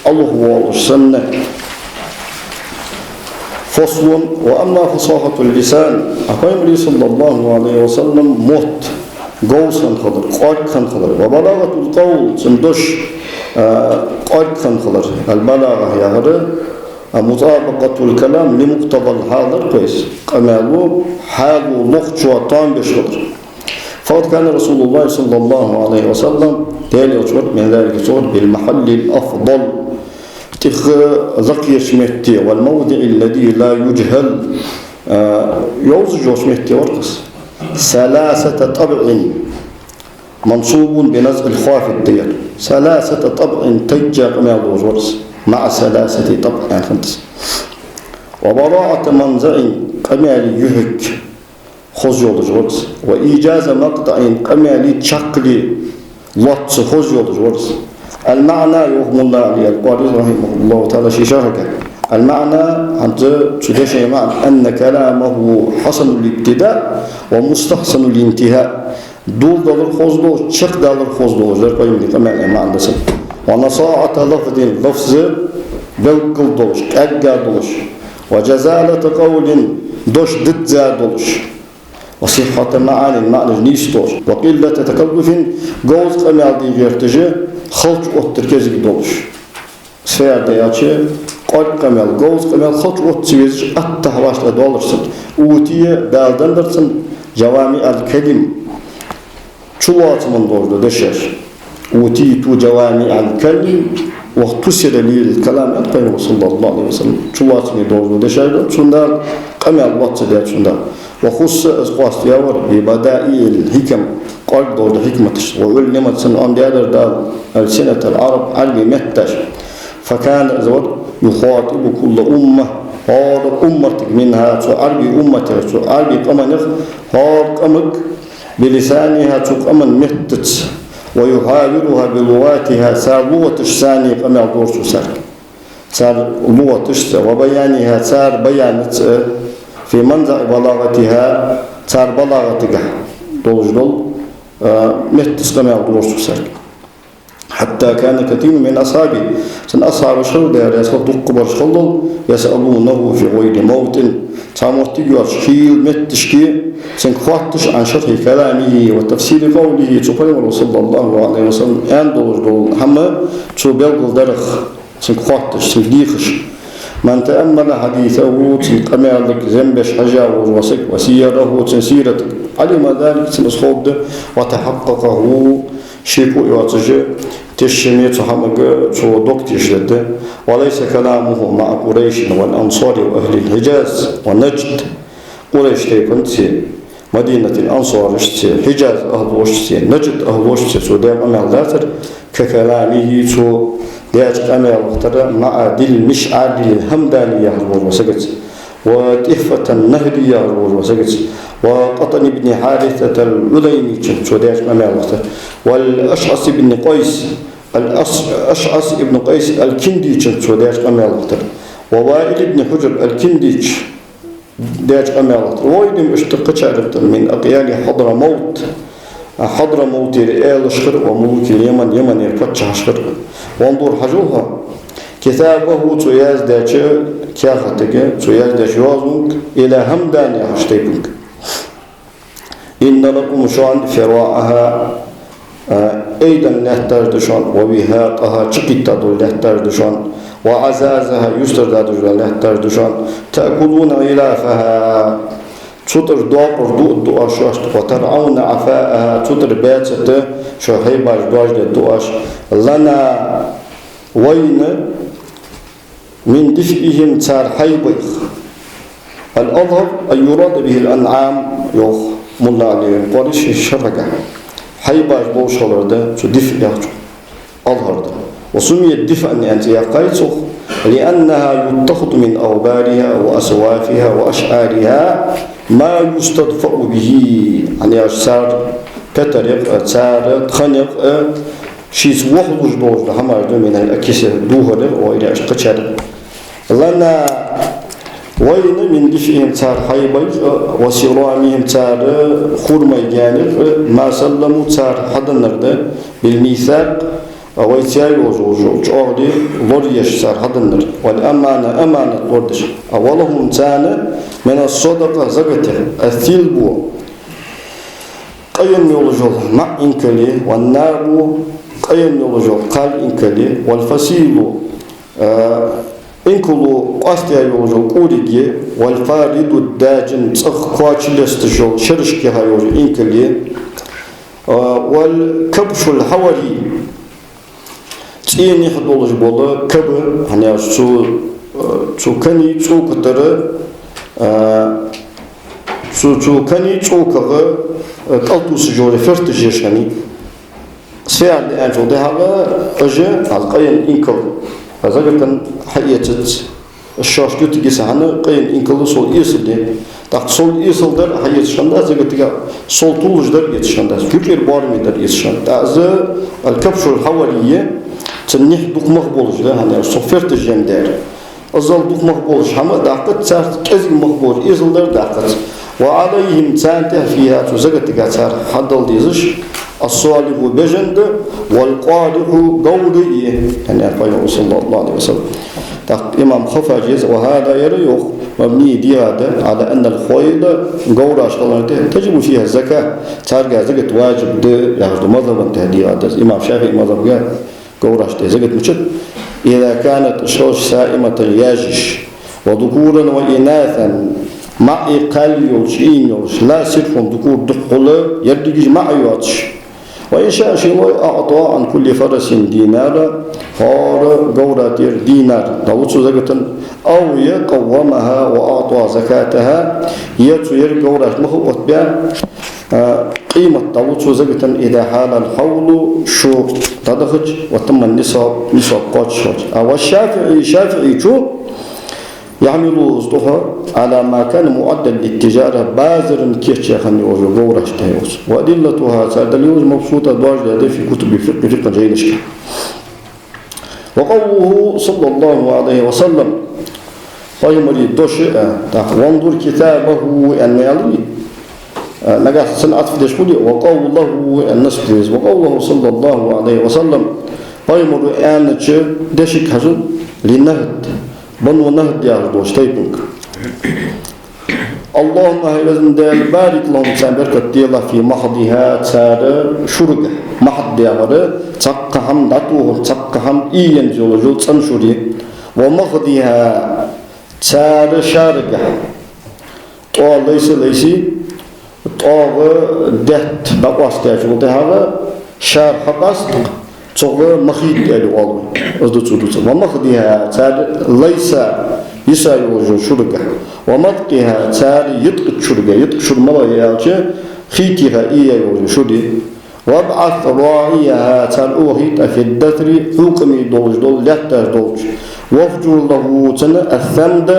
الله هو سنة فصل وأما فصاحة اللسان أقيم صلى الله عليه وسلم موت قوسا خضر قاك خضر وبلاغة القول سندش قاك خضر البلاغة يغرى مطابقة الكلام لمقتضى الحاضر كويس قمالو حالو لغت شوطان بشخضر فقد كان رسول الله صلى الله عليه وسلم تالي أشهر من ذلك صور بالمحل الأفضل ذكي شمتي والموضع الذي لا يجهل يوزج شمتي ورقص 3 طبع منصوب بنزع الخاف الدير 3 طبع تجا قمع ورقص مع 3 طبع يعني 5 وبراءة منزع قمع يهك خزي ورقص وإيجاز مقطع قمع تشكل لطس خزي ورقص المعنى يوهم الله عليه القارئ رحمه الله تعالى شركة المعنى عند تدشي معنى أن كلامه حسن الابتداء ومستحسن الانتهاء دول دالر خوزلو شق دالر خوزلو جر قيم دي كمان معنى دسم ونصاعة لفظ بلقل دوش أجا دوش وجزالة قول دوش ضد دوش وصحة معاني المعنى نيس دوش وقلة تكلف جوز قمع دي غيرتجي خلق التركيز دوش سفير دياتشي قد قمل جوز قمل خط وتسويز التهواش لدولار سن أوتية بالدن درسن جوامع الكلم شوات من دور دشر أوتيت جوامع الكلم واختصر لي الكلام أتقين صلى الله عليه وسلم شوات من دور دشر شندا قمل واتس ده شندا وخص أسقاط ياور ببدائع الحكم قال دور الحكمة وعلمت سن أن دار السنة العرب علم متش فكان زود يخاطب كل أمة هذا أمتك منها تعربي أمتك تعربي قمنك هذا قمك بلسانها تقمن متت ويحاورها بلغاتها سار لغة الثاني قمع دورس سارك سار لغة وبيانها سار بيانت في منزع بلاغتها سار بلاغتك دول متت قمع دورس سارك حتى كان كثير من أصحابه سن أصحاب الشهود يسأل تقبر شخلل يسألونه في غير موت تعمرتي يشكيل متشكي سن خواتش عن شرح كلامه وتفسير قوله سبحانه صلى الله عليه وسلم أن دول حما شو بيقول درخ سن خواتش سن ديخش من تأمل حديثه سن قمالك زنبش حجا ووسك وسيره سن سيرتك علم ذلك سن أصحاب وتحققه شيكو يواتجي تشمي تحمق شو دكتيش لده وليس كلامه مع قريش والأنصار وأهل الحجاز ونجد قريش تيبنتي مدينة الأنصار حجاز أهل وشتي نجد أهل وشتي سودان أمال ذاتر ككلامه شو دياج أمال وقتر مع دل مشعر الهمدانية وسقط وتحفة النهدية وسقط وقطن بن حارثة العليمي شو دياج أمال وقتر والأشعث بن قيس الأشعث بن قيس الكندي شو دياج أمال وقتر ووائل بن حجر الكندي دياج أمال وقتر ويدم اشتقت من أقيال حضرموت رئال الشخر وملوك اليمن يمن يرفتش شخر وانظر حجوها كتابه تياز داش كاختك تياز داش يوازنك إلى همدان يحشتيبك إن لكم شان فراعها أيضا نحتاج دشان وبهاقها شقيتا دول نحتاج دشان وعزازها يستر دول نحتاج دشان تأكلون غلافها تطر دوار دو أشاش وترعون عفاءها تطر باتت شو هيباش دواج دوش لنا وين من دفئهم تار حيبيخ الأظهر أن يراد به الأنعام يوخ ملا عليهم قالش الشركة حيباش بوشالر ده شو دفء يحجو أظهر ده وسمي الدفء أن أنت يقايتخ لأنها يتخذ من أوبارها وأسوافها وأشعارها ما يستدفأ به يعني أشسار كترق أشسار خنق شيء وحدوش دوش لحمار من الأكيسة دوهر وإلى أشقشار لنا وين من دفئهم تار حيبي وسرامهم تار خرمي جانب ما سلموا تار حدا نرد بالميثاق ويتياي وجوج أغدي لوريش تار حدا نرد والأمانة أمانة لوردش أولهم تانا من الصدقة زكته الثلبو قيم يولجل مع إنكلي والنار قيم يولجل قال إنكلي والفسيل إنكلو قاستيا يولجل قوريجي والفارد الداجن تخ كواتشلستجل شرشكي هايولجل إنكلي والكبش الحوري تيني حدولج بولا كبر يعني شو كني شو كتر شو كني شو كغ قلتو سجوري فرتجيشني سير لأنجو ده هذا أجا على قيم إنكل هذا كان حياتت الشاش تيجي سهنا قيم إنكل صول يصل ده تاق صول يصل ده حيات شندا زي كده صول طولج ده يتشندا فكر بارمي ده يتشندا هذا الكبش الحوالية تنيح دوك مقبولج ده هنا صفرت الجندار أزال دوك مقبولج هما دقت صار كذي مقبول يصل ده دقت وعليهم تانته فيها تزكت كاتار حدل ديزش الصالح بجند والقادح قولي يعني قال صلى الله عليه وسلم إمام خفاجز وهذا يريخ مبني دي هذا على أن الخيل قورا شغلته تجب فيها الزكاة تارجع زكاة واجب ده ياخذ مذهب تهدي هذا إمام شافعي مذهب قال قورا زكاة مشت إذا كانت الشوش سائمة ياجش وذكورا وإناثا مع قليوش إنيوش لا سرفهم ذكور دقل يردجج مع يواتش وإن شاء شيء أعطى عن كل فرس دينار فار قوراتير دينار داوتسو زكاة أو يقومها وأعطى زكاتها يتسير قورات مخوط بها قيمة داوتسو زكاة إذا حال الحول شو تدخج وتم النصاب قاتش أو الشافعي شو يعملوا أصدقها على ما كان معدل للتجارة بازر كيرشي خاني وجو غورش تايوس وأدلتها سادليوز مبسوطة دواج في كتب فقه جينشك وقوله صلى الله عليه وسلم فيمري دوشئ وانظر كتابه أن يلي نجاح سنة في دشولي وقوله النسبيز وقوله صلى الله عليه وسلم فيمري أن دشك هجل للنهد بنو نهد يعرضوش تيبنك اللهم هيلزن دال بارك لهم تسامبركة ديلا في محضها تسار شرقة محض ديالة تقهم داتوهم تقهم إيين جول جول تنشري ومحضها تسار شارقة طوال ليسي طوال دهت بقواس تاجول دهالة شار حقاست صغر مخيط ديالو والله أصدق صدق ومخدها تار ليس يساوي وجه شرقة ومدقها تار يدق شرقة يدق شرملا يالجه خيتها إيا وجه شرقة وابعث راعيها تار أوهيت في الدثر حكمي دولج دول لحتاج دولج وفجر له تن الثمد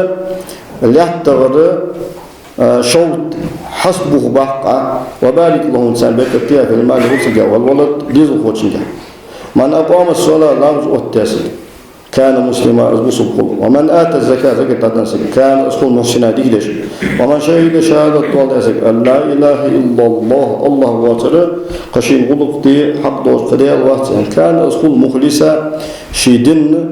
لحتغر شوط حسبه بقى وبارك له إنسان بكتيا في المال والسجا والولد ديزو خوتشنجا من أقام الصلاة لامز والتاسد كان مسلما أزبو سبقل ومن آتى الزكاة زكاة تنسك كان أسخل محسنا ديلش ومن شهد شهادة طوال أسك أن لا إله إلا الله واتر قشين غلق دي حق دوش قدير واتر كان أسخل مخلصا شيدن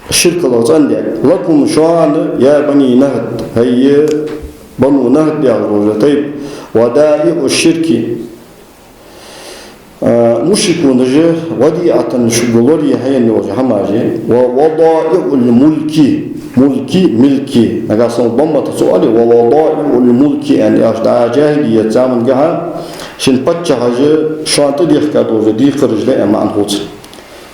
الشرك الله تعالى لكم شوان يا بني نهد هي بنو نهد يا رجل طيب ودائع الشرك مشركون جه وديعة شغلوري هي النوج حماجي ووضائع ملكي نقصن ضمة سؤالي ووضائع الملك يعني أشدع جاهلية زمن جها شن بتشة حاجة شانت دي خدوجة دي خرج لها مع الهوت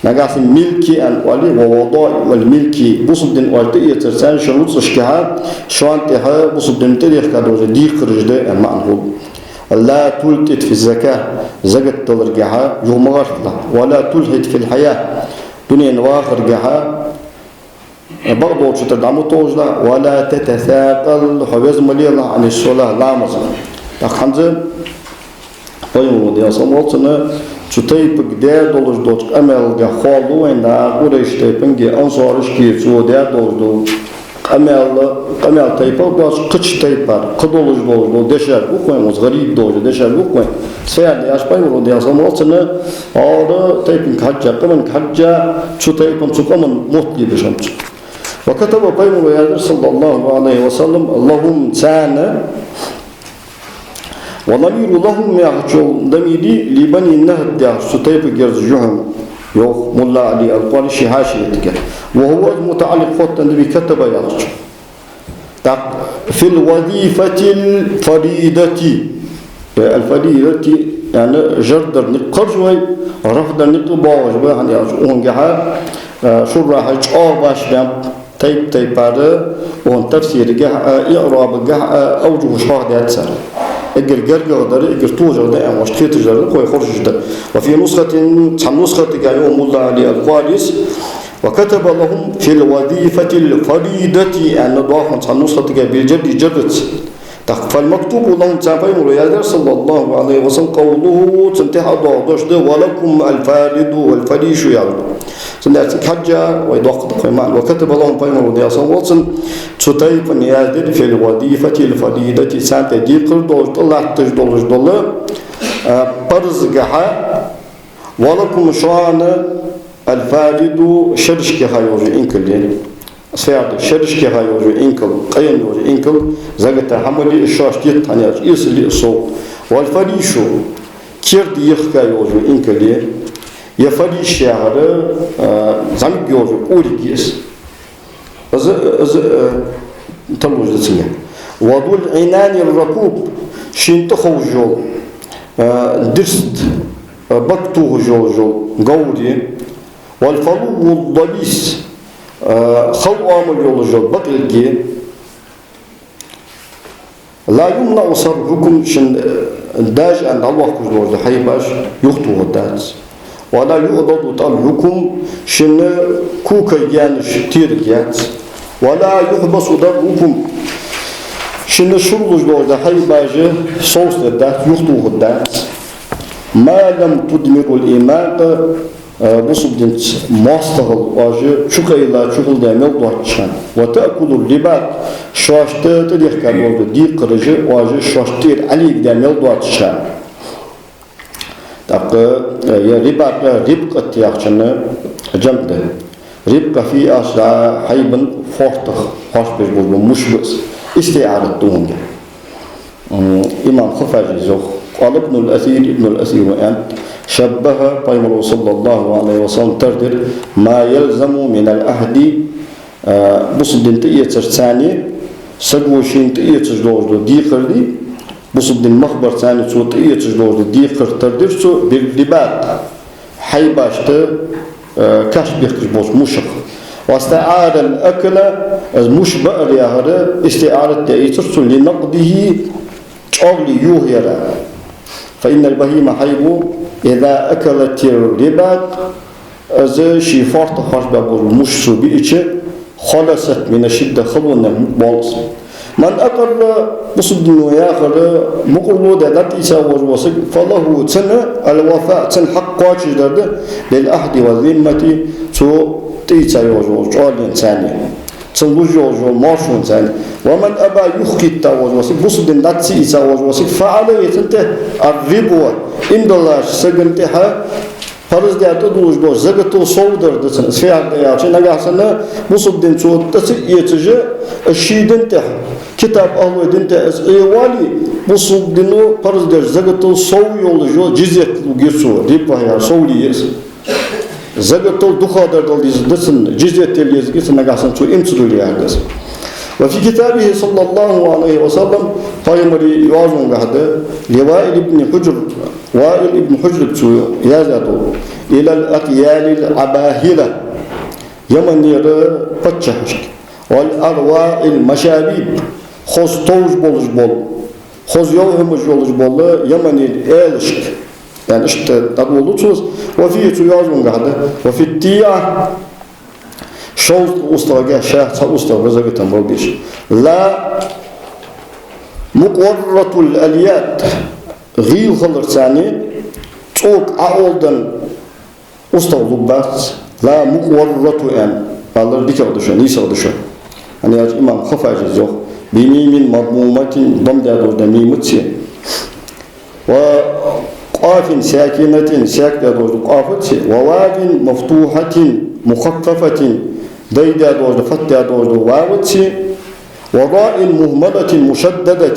نقصن ملكي أن ولي ووضائع الملكي بصدن وارتئية ترسان شروط شكها شانت ها بصدن تدي خدوجة دي خرج لها مع الهوت لا تلتت في الزكاة زكاة تلرجعها يوم غرفة ولا تلهت في الحياة دنيا واخرجها برضو تدعمو توجلا ولا تتثاقل حوز مليلا عن الصلاة لا مصر تخمزة طيب ودي أصمتنا تطيب قدر دولج دوت أمل جخالو إن أقولش تيبنجي أنصارش كيف سو ده دولج أمل تيبر باش قش تيبر قدولج دولج دشر وكوين غريب دولج دشر وكوين سير دي أشباه ودي أصمتنا هذا تيبن كحجة كمان كحجة شو تيبن شو كمان مطلي بشمس وكتب بينه ويادر صلى الله عليه وسلم اللهم تانا وضمير لهم يحجو ضميري لبني النهد ستيب جرز جهم يوخ ملا علي القوالي شهاشيتك وهو متعلق خط النبي كتب يحجو في الوظيفة الفريدة يعني جردر نقرجوي رفض نقباوج يعني أونجها شرح باش بيام تيب هذا وان تفسير جه إعراب جه أوجه شهادات سر إجر جرجع ده إجر توجه ده أم وشكيت جرده كوي خرج ده وفي نسخة جاء يوم الله عليه القارس وكتب لهم في الوظيفة الفريدة أن ضاحن نسخة جاء بالجد جرت فالمكتوب لهم تابعين وليادر صلى الله عليه وسلم قوله تنتهى ضعضوش ده ولكم الفارد والفريش يعلم سنأتي حجة ويدوقت قيمان وكتب لهم قيمان ودي أصلا وصن تطيب نيادر في الوظيفة الفريدة سانت ديقر دولج الله تجدولج دولة برزقها ولكم شوان الفارد شرشك هايوج إنكلين سياد شرشك هايوج إنكل قين يوج إنكل زغت حملي الشاش تانياج يسلي الصوت والفريشو كيرد يخكا يوج إنكلين يفري الشهر زمك يوجو أوريكيس تلوج دسيا وضو العنان الركوب شنتخو جو درست بكتوه جو قولي والفلو الضبيس خو عامل يول جو بقلكي لا يمنع صرفكم شن داج أن الله كجور حيباش يخطو الداج ولا يؤضد طلعكم شن كوكا يانش تيركيات ولا يحبس ضربكم شن شرلج جور حيباش صوص الداج يخطو الداج ما لم تدمر الإيمان بصب دنت ماستغل واجه شكايلا شغل دامل دواتشان وتأكل الربا شاشت تدير كالورد دي قرجة واجه شاشتير عليك دامل دواتشان تاق يا ربا ربقة تياخشان جمده ربقة في أشرا حيبن فورتخ خاص بيجبر مش بس استعارة دونجا إمام خفاجي زوخ قال ابن الأثير وأن شبه قيمه صلى الله عليه وسلم تردر ما يلزم من الأهد بصدين تئية ثاني سجوشين تئية جلوز دي قردي بصدين مخبر ثاني سو تئية جلوز دي قرد تردر سو بالرباط حيباشت كاش بيخش بوس مشق واستعار الأكل مشبع رياهر استعارة تئية سو لنقده أغلي يوهيرا فإن البهيمة حيبو إذا أكلت الربا أزا شي فارت خرج بابو مش سبيئة خلصت من الشدة خلونا بالص من أقر بصد وياخر مقرلو دادات إيسا وزوسك فله تسنة الوفاء تسن حق قاتش درد للأحد والذمة تو تيسا وزوس جوالين ثانية تنلوجو مارشون ثاني ومن أبى يخكي التوازوسك بصد ناتسي إيسا وزوسك فعليه تنته الربوة إن الله سجنتها فرز دياتو دوج دوج زغتو صودر دسن سفيان دياتو نغاسنا بصدين صوت تسي يتجه الشيدن ته كتاب الله دين ته ايوالي بصدينو فرز دير زغتو صو يولجو جزيت لوغيسو ريبا يا صوليس زغتو دخادر دليز دسن جزيت ليزغيس نغاسن صو امتدو ياردس وفي كتابه صلى الله عليه وسلم قيمري يوازن هذا لوائل ابن حجر يازدو إلى الأقيال العباهلة يمن يرى فتشهشك والأرواء المشابيب خوز توج بولج بول خوز يوهمج بولج بول يمن الالشك يعني اشت تقولوا تشوز وفي يوازن هذا وفي التياع شوز أسترجع شاه أسترجع زكتة مربيش لا مقورة الأليات غير خلر ثاني توك عودن أسترجع لا مقورة أن الله ديك أقدشون يسقدشون أنا يا إمام خفاج الزوج بميم مضمومة ضم دادو دميمتي وقاف ساكنة ساكنة قافتي وواو مفتوحة مخففة ديدا دوز فتى دوز واوتسي وراء مهملة مشددة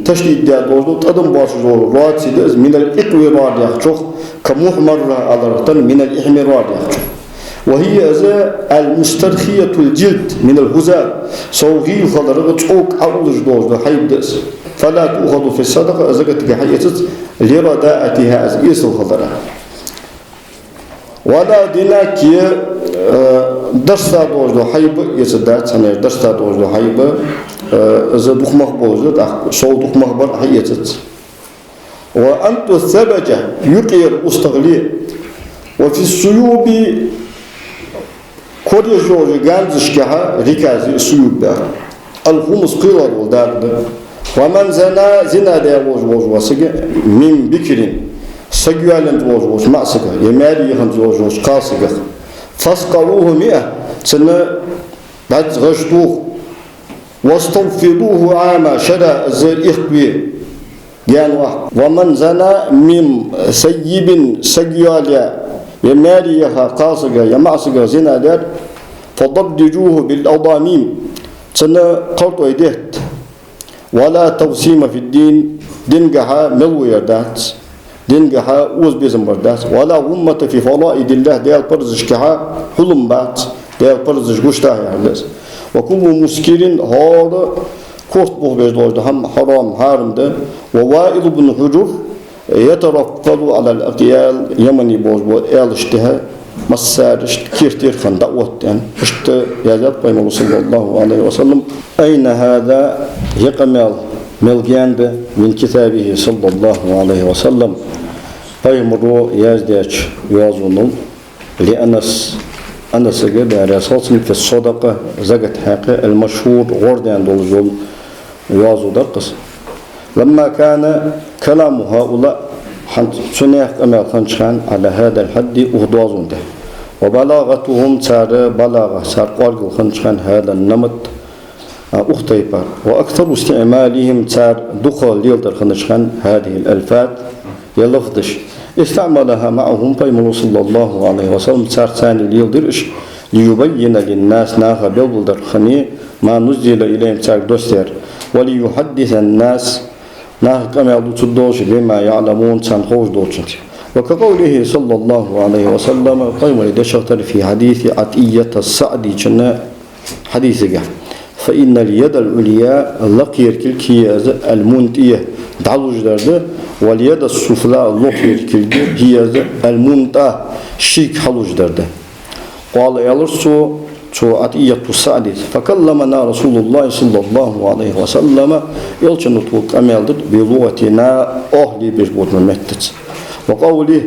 تشديد دوز تدم باش راتسي من الإقوار يخشخ كمحمر على رتن من الإحمرار يخشخ وهي المسترخية الجلد من الهزال صوغي خضرغت اوك أولج دوز حيب دس فلا تؤخذ في الصدقة أزغت كحيتت لرداءتها أزئيس الخضرة ولا ديناك درس دوز حيب يسدات سنة درس دوز حيب إذا دخ مخبوز صو دخ مخبر حيتت وأنت الثبجة يقير أستغلي وفي السيوب كوري جوج غانزشكها ركازي السيوب دار الخمس قيلر ودار ومن زنا داوز وسق من بكر سجوالن وز معسكه يمالي يخن وز قاسكه فاسقروه 100 سنة بعد غشتوه واستنفضوه عاما شدا زي إخوي جانوا ومن زنا من سيب سجواليا يمالي يخا قاسكه يمعسكه زنا دار فضججوه بالأضاميم سنة قرط ويدهت ولا توسيم في الدين دينجها ملو يردات دينجها وز بيزم برداس ولا غمة في فرائض الله ديال برزش كها حلم بات ديال برزش قشتها يعني وكل مسكر هذا كورت بوه بيجدوج هم حرام حارم ده ووائل بن حجر يترقب على الأقيال يمني بوز بو إيالشتها مسارشت كيرتير خان دعوت يعني اشت يجب بيمه صلى الله عليه وسلم أين هذا يقمل ملجاند من كتابه صلى الله عليه وسلم بيمرو يزدج يوازونل لأنس أنس جد رسالة في الصدقة زجت حقه المشهور غردان دولزول يوازو دقس لما كان كلام هؤلاء سنيح أمل خنشان على هذا الحد أهدوازون ده وبلاغتهم صار بلاغة صار قارق خنشان هذا النمط أختيبا وأكثر استعمالهم صار دخل يلدر خنشان هذه الألفات يلفظش استعملها معهم بيمن صلى الله عليه وسلم صار ثاني يلدرش ليبين للناس ناخا بيلدر خني ما نزل إليهم صار دوستر وليحدث الناس ناخ كما يلدوش بما يعلمون سنخوش دوشنت وكقوله صلى الله عليه وسلم قيم لدشتر في حديث عطية السعدي جنا حديثك فإن اليد العليا لقير كالكياز المنتية دعوج درده واليد السفلى لقير كالكياز المنتى شيك حلوج درده قال يلرسو شو عطية السعدي فكلمنا رسول الله صلى الله عليه وسلم يلشن نطلق أميالدر بلغتنا أهلي بجبوت ممتت وقوله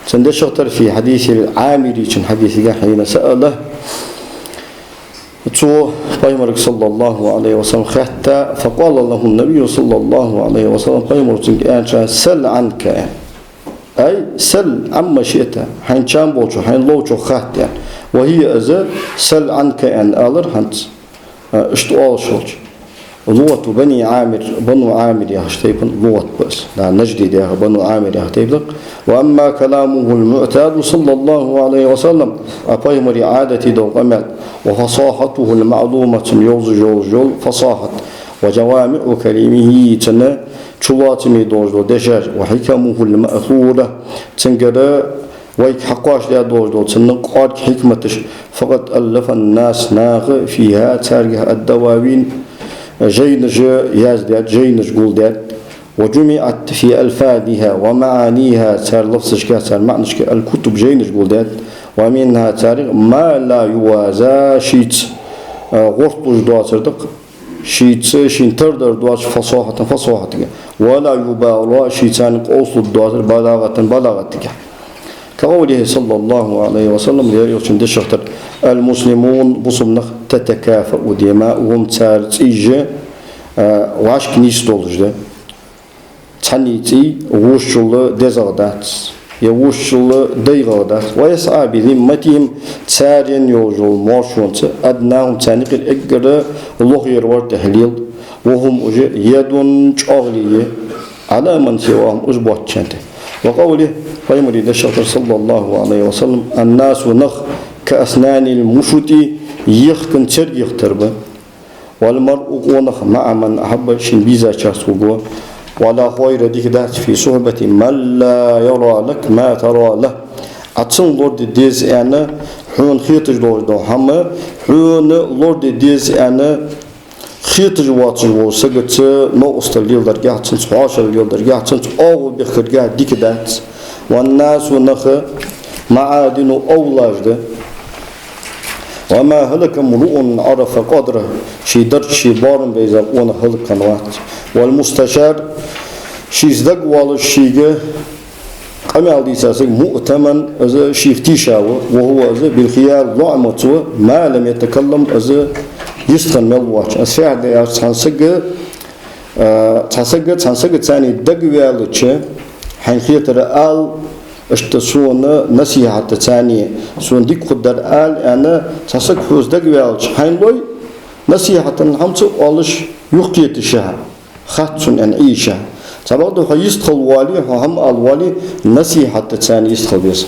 سندشتر في حديث العامري حديثك حين سأله تو بيمرك صلى الله عليه وسلم حتى فقال له النبي صلى الله عليه وسلم بيمرك سل عنك أي سل عما شئت حين شامبوشو حين لوشو خات يعني وهي أذى سل عنك أن ألر هنت اشتوال شوش لغة بني عامر بنو عامر يهشتيبن لغة بس لا نجدد يا بنو عامر يهشتيبن وأما كلامه المعتاد صلى الله عليه وسلم أقيمر عادة دو قمل وفصاحته المعلومة يوز جول فصاحة وجوامع كلمه تنا شلاتمي دوجدو دشاج وحكمه المأثورة تنقرأ ويك حقاش لا دوجدو تنقاد حكمتش فقد ألف الناس ناغ فيها تارجها الدواوين جينج يازداد جينج قولداد وجمعت في ألفاظها ومعانيها صار لفظش صار معنش الكتب جينج قولداد ومنها تاريخ ما لا يوازى شيت غرطوش دواتردق شيت شين تردر دواتش فصاحة ولا يبالى شيتان قوصل دواتر بلاغة كقوله صلى الله عليه وسلم يريد دشختر المسلمون بصمنا تتكافأ دماؤهم تارتيجة وعشك نيستولج ده تانيتي وشل دزغدات يوشل ديغدات ويسعى بذمتهم تارين يوجل مارشونت أدناهم تانيق الإقر لغير والتحليل وهم يد أغلية على من سواهم أجبوت شانته وقوله فيمري الشيخ صلى الله عليه وسلم الناس نخ كأسنان المشط يخكن تر يخترب والمرء ونخ مع من أحب شن بيزا شاسوغو ولا خير ديكدات في صحبة من لا يرى لك ما ترى له أتصن لورد ديز أنا حون خيطج لورد هم حون لورد ديز أنا خيطج واتج وسقط نو استليل درجة تنس عشر ليل درجة تنس أو بخرجة ديكدات والناس ونخ معادن أولاج ده وما هلك ملوء عرف قدره شي درج شي بارن بيزا وانا هلك قنوات والمستشار شي زدق والشيجة قمال دي ساسك مؤتمن از شي اختيشاوه وهو از بالخيار ضعمته ما لم يتكلم از يستخن ملواتش أسفع ده تحسق ثاني دقوالتش حين خيطر آل اشتسون نصيحة ثانية سون ديك قدر آل أنا تحسق فوز دقوالتش حين لوي نصيحة همسو أولش يقيت الشهر خاتسون أن عيشة تبغى ده يستخل والي هم الوالي نصيحة ثانية يستخل بيس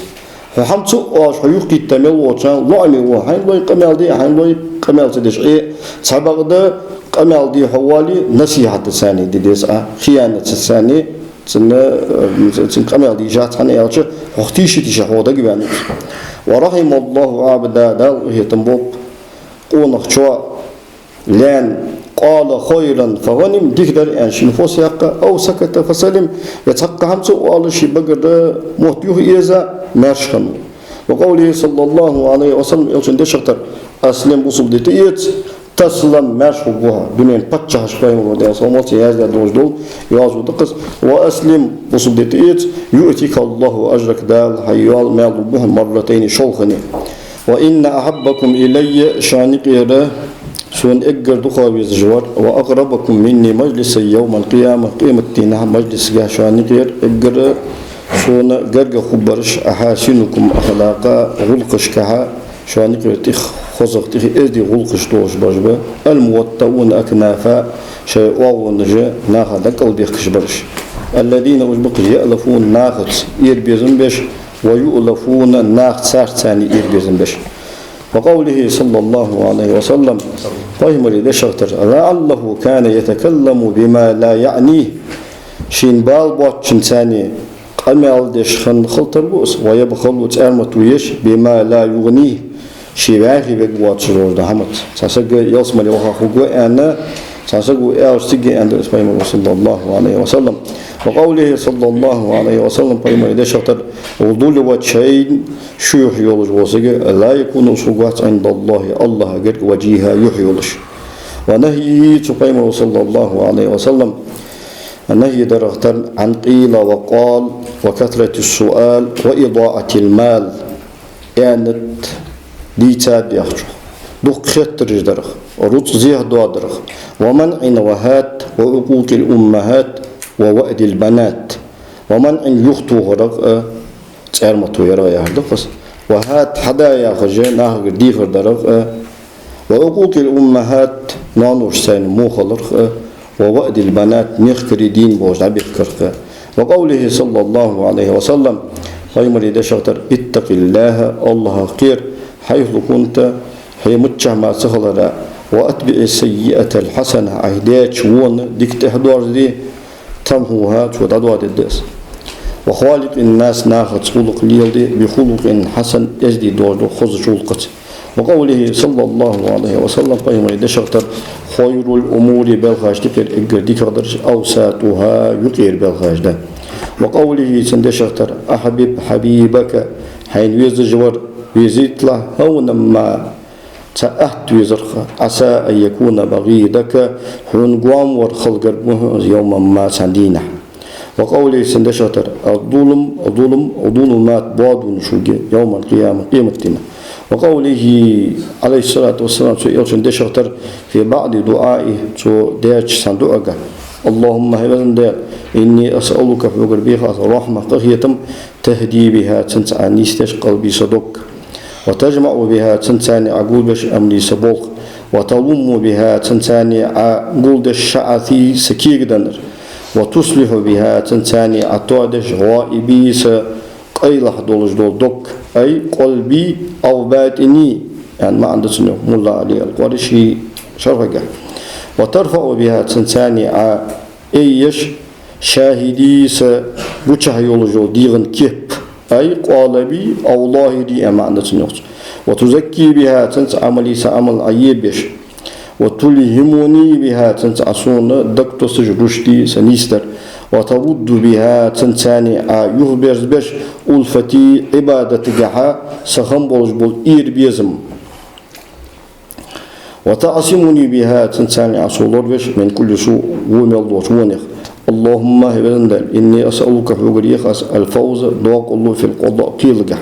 همسو أولش يقيت تمل وجان لعمي وحين لوي قمال دي حين لوي قمال تدش إيه تبغى ده قمال دي حوالي نصيحة ثانية ديس خيانة ثانية كمال دي جات عن يالش وقتيش تشهودا جبانه ورحم الله عبدا دال هي تنبوب قونخ شوا لان قال خيرا فغنم ديكدر ان شنفوس يق او سكت فسلم يتحق همسو قال شي بغد موتيو ايزا مارشخن وقوله صلى الله عليه وسلم يلشن دشختر اسلم بوسب ديت تسلم مارش بوها دنيا باتشاش بايم ودي صومت يازدا دوجدول يازو دقس واسلم بوسب ديت يؤتيك الله اجرك دال حيال مال بوها مرتين شوخني وان احبكم الي شانقيره سون اجر دخاوي زجوار واقربكم مني مجلس يوم القيامه قيمتنا مجلس شانقير اجر سون جرج خبرش احاسنكم اخلاقا غلقش كها شانقير تخ خزق تخ ازدي غلقش توش بجبه الموطؤون اكنافا شيء واونجه ناخذ قلبي خشبرش الذين وجبق يالفون ناخذ يربيزن بش ويؤلفون ناخذ سار ثاني يربيزن بش وقوله صلى الله عليه وسلم فهم لي شرطر لعله كان يتكلم بما لا يعنيه شين بالبوت شين ثاني قمال دش خن خلطر بوس ويبخل وتأرمتويش بما لا يغنيه شي باغي بك بوت شروط دهمت ساسق يوسم لي وخو انا ساسق اوستيجي اند اسمه صلى الله عليه وسلم وقوله صلى الله عليه وسلم فهم لي شرطر وضول وجهين شيوخ يولج وسجى لا يكون صوغات عند الله الله قد وجيها يحيولش ونهيه تقيم صلى الله عليه وسلم النهي درختر عن قيل وقال وكثرة السؤال وإضاعة المال يعني ديتاد يخشو دق خطر درخ ورط زيه درخ ومنع وهات وعقوق الأمهات ووأد البنات ومنع يخطو غرق تعرمتو يرى يهدقس وهات حدايا خجين ناهر ديخر درق وعقوق الأمهات نانوش سين موخلرق ووأد البنات نخكر دين بوش عبيخكرق وقوله صلى الله عليه وسلم خيمر إذا شغتر اتق الله الله خير حيث كنت هي متشع ما سخلر وأتبع السيئة الحسنة عهدات شوون ديك تهدور دي تمهوها تودادوا الدس وخالق الناس ناخذ خلق ليلدي بخلق حسن يجدي دور خذ شلقت وقوله صلى الله عليه وسلم قيم يدشغتر خير الأمور بالغاش تقر إجر ديك قدرش أوساتها يقير بالغاش ده وقوله سندشغتر أحبب حبيبك حين يزجور يزيد له هونا ما تأهت وزرخ عسى أن يكون بغيدك هنقوام ورخلق يوما ما سندينه وقوله سندشتر الظلمات بعض نشوجي يوم القيامة قيمتنا وقوله عليه الصلاة والسلام سئل سندشتر في بعض دعائه سو ديش صندوقك اللهم هبن دير إني أسألك في قلبي رحمة قهيتم تهدي بها تنسى نيستش قلبي صدق وتجمع بها تنساني عقول بش أمني سبوق وتلم بها تنساني عقول دش شعثي سكيق دنر وتصلح بها تنساني عطادش غائبي سقيلح دولج دول دك أي قلبي أو باتني يعني ما عندك سنو ملا علي القرشي شرفك وترفع بها تنساني أيش شاهدي سبوچه يولجو ديغن كيب أي قالبي أو لاهدي أمانة نقص وتزكي بها تنس عملي سعمل عيبش وتلهمني بها تنس عصون دكتو سجرشتي سنيستر وترد بها تنساني يهبرز بش ألفتي عبادة جحا سخن بولج بول إير بيزم وتعصمني بها تنساني عصولور بش من كل سوء ومل وشونخ اللهم هبندل إني أسألك حقريخ الفوز دوق الله في القضاء كيلجح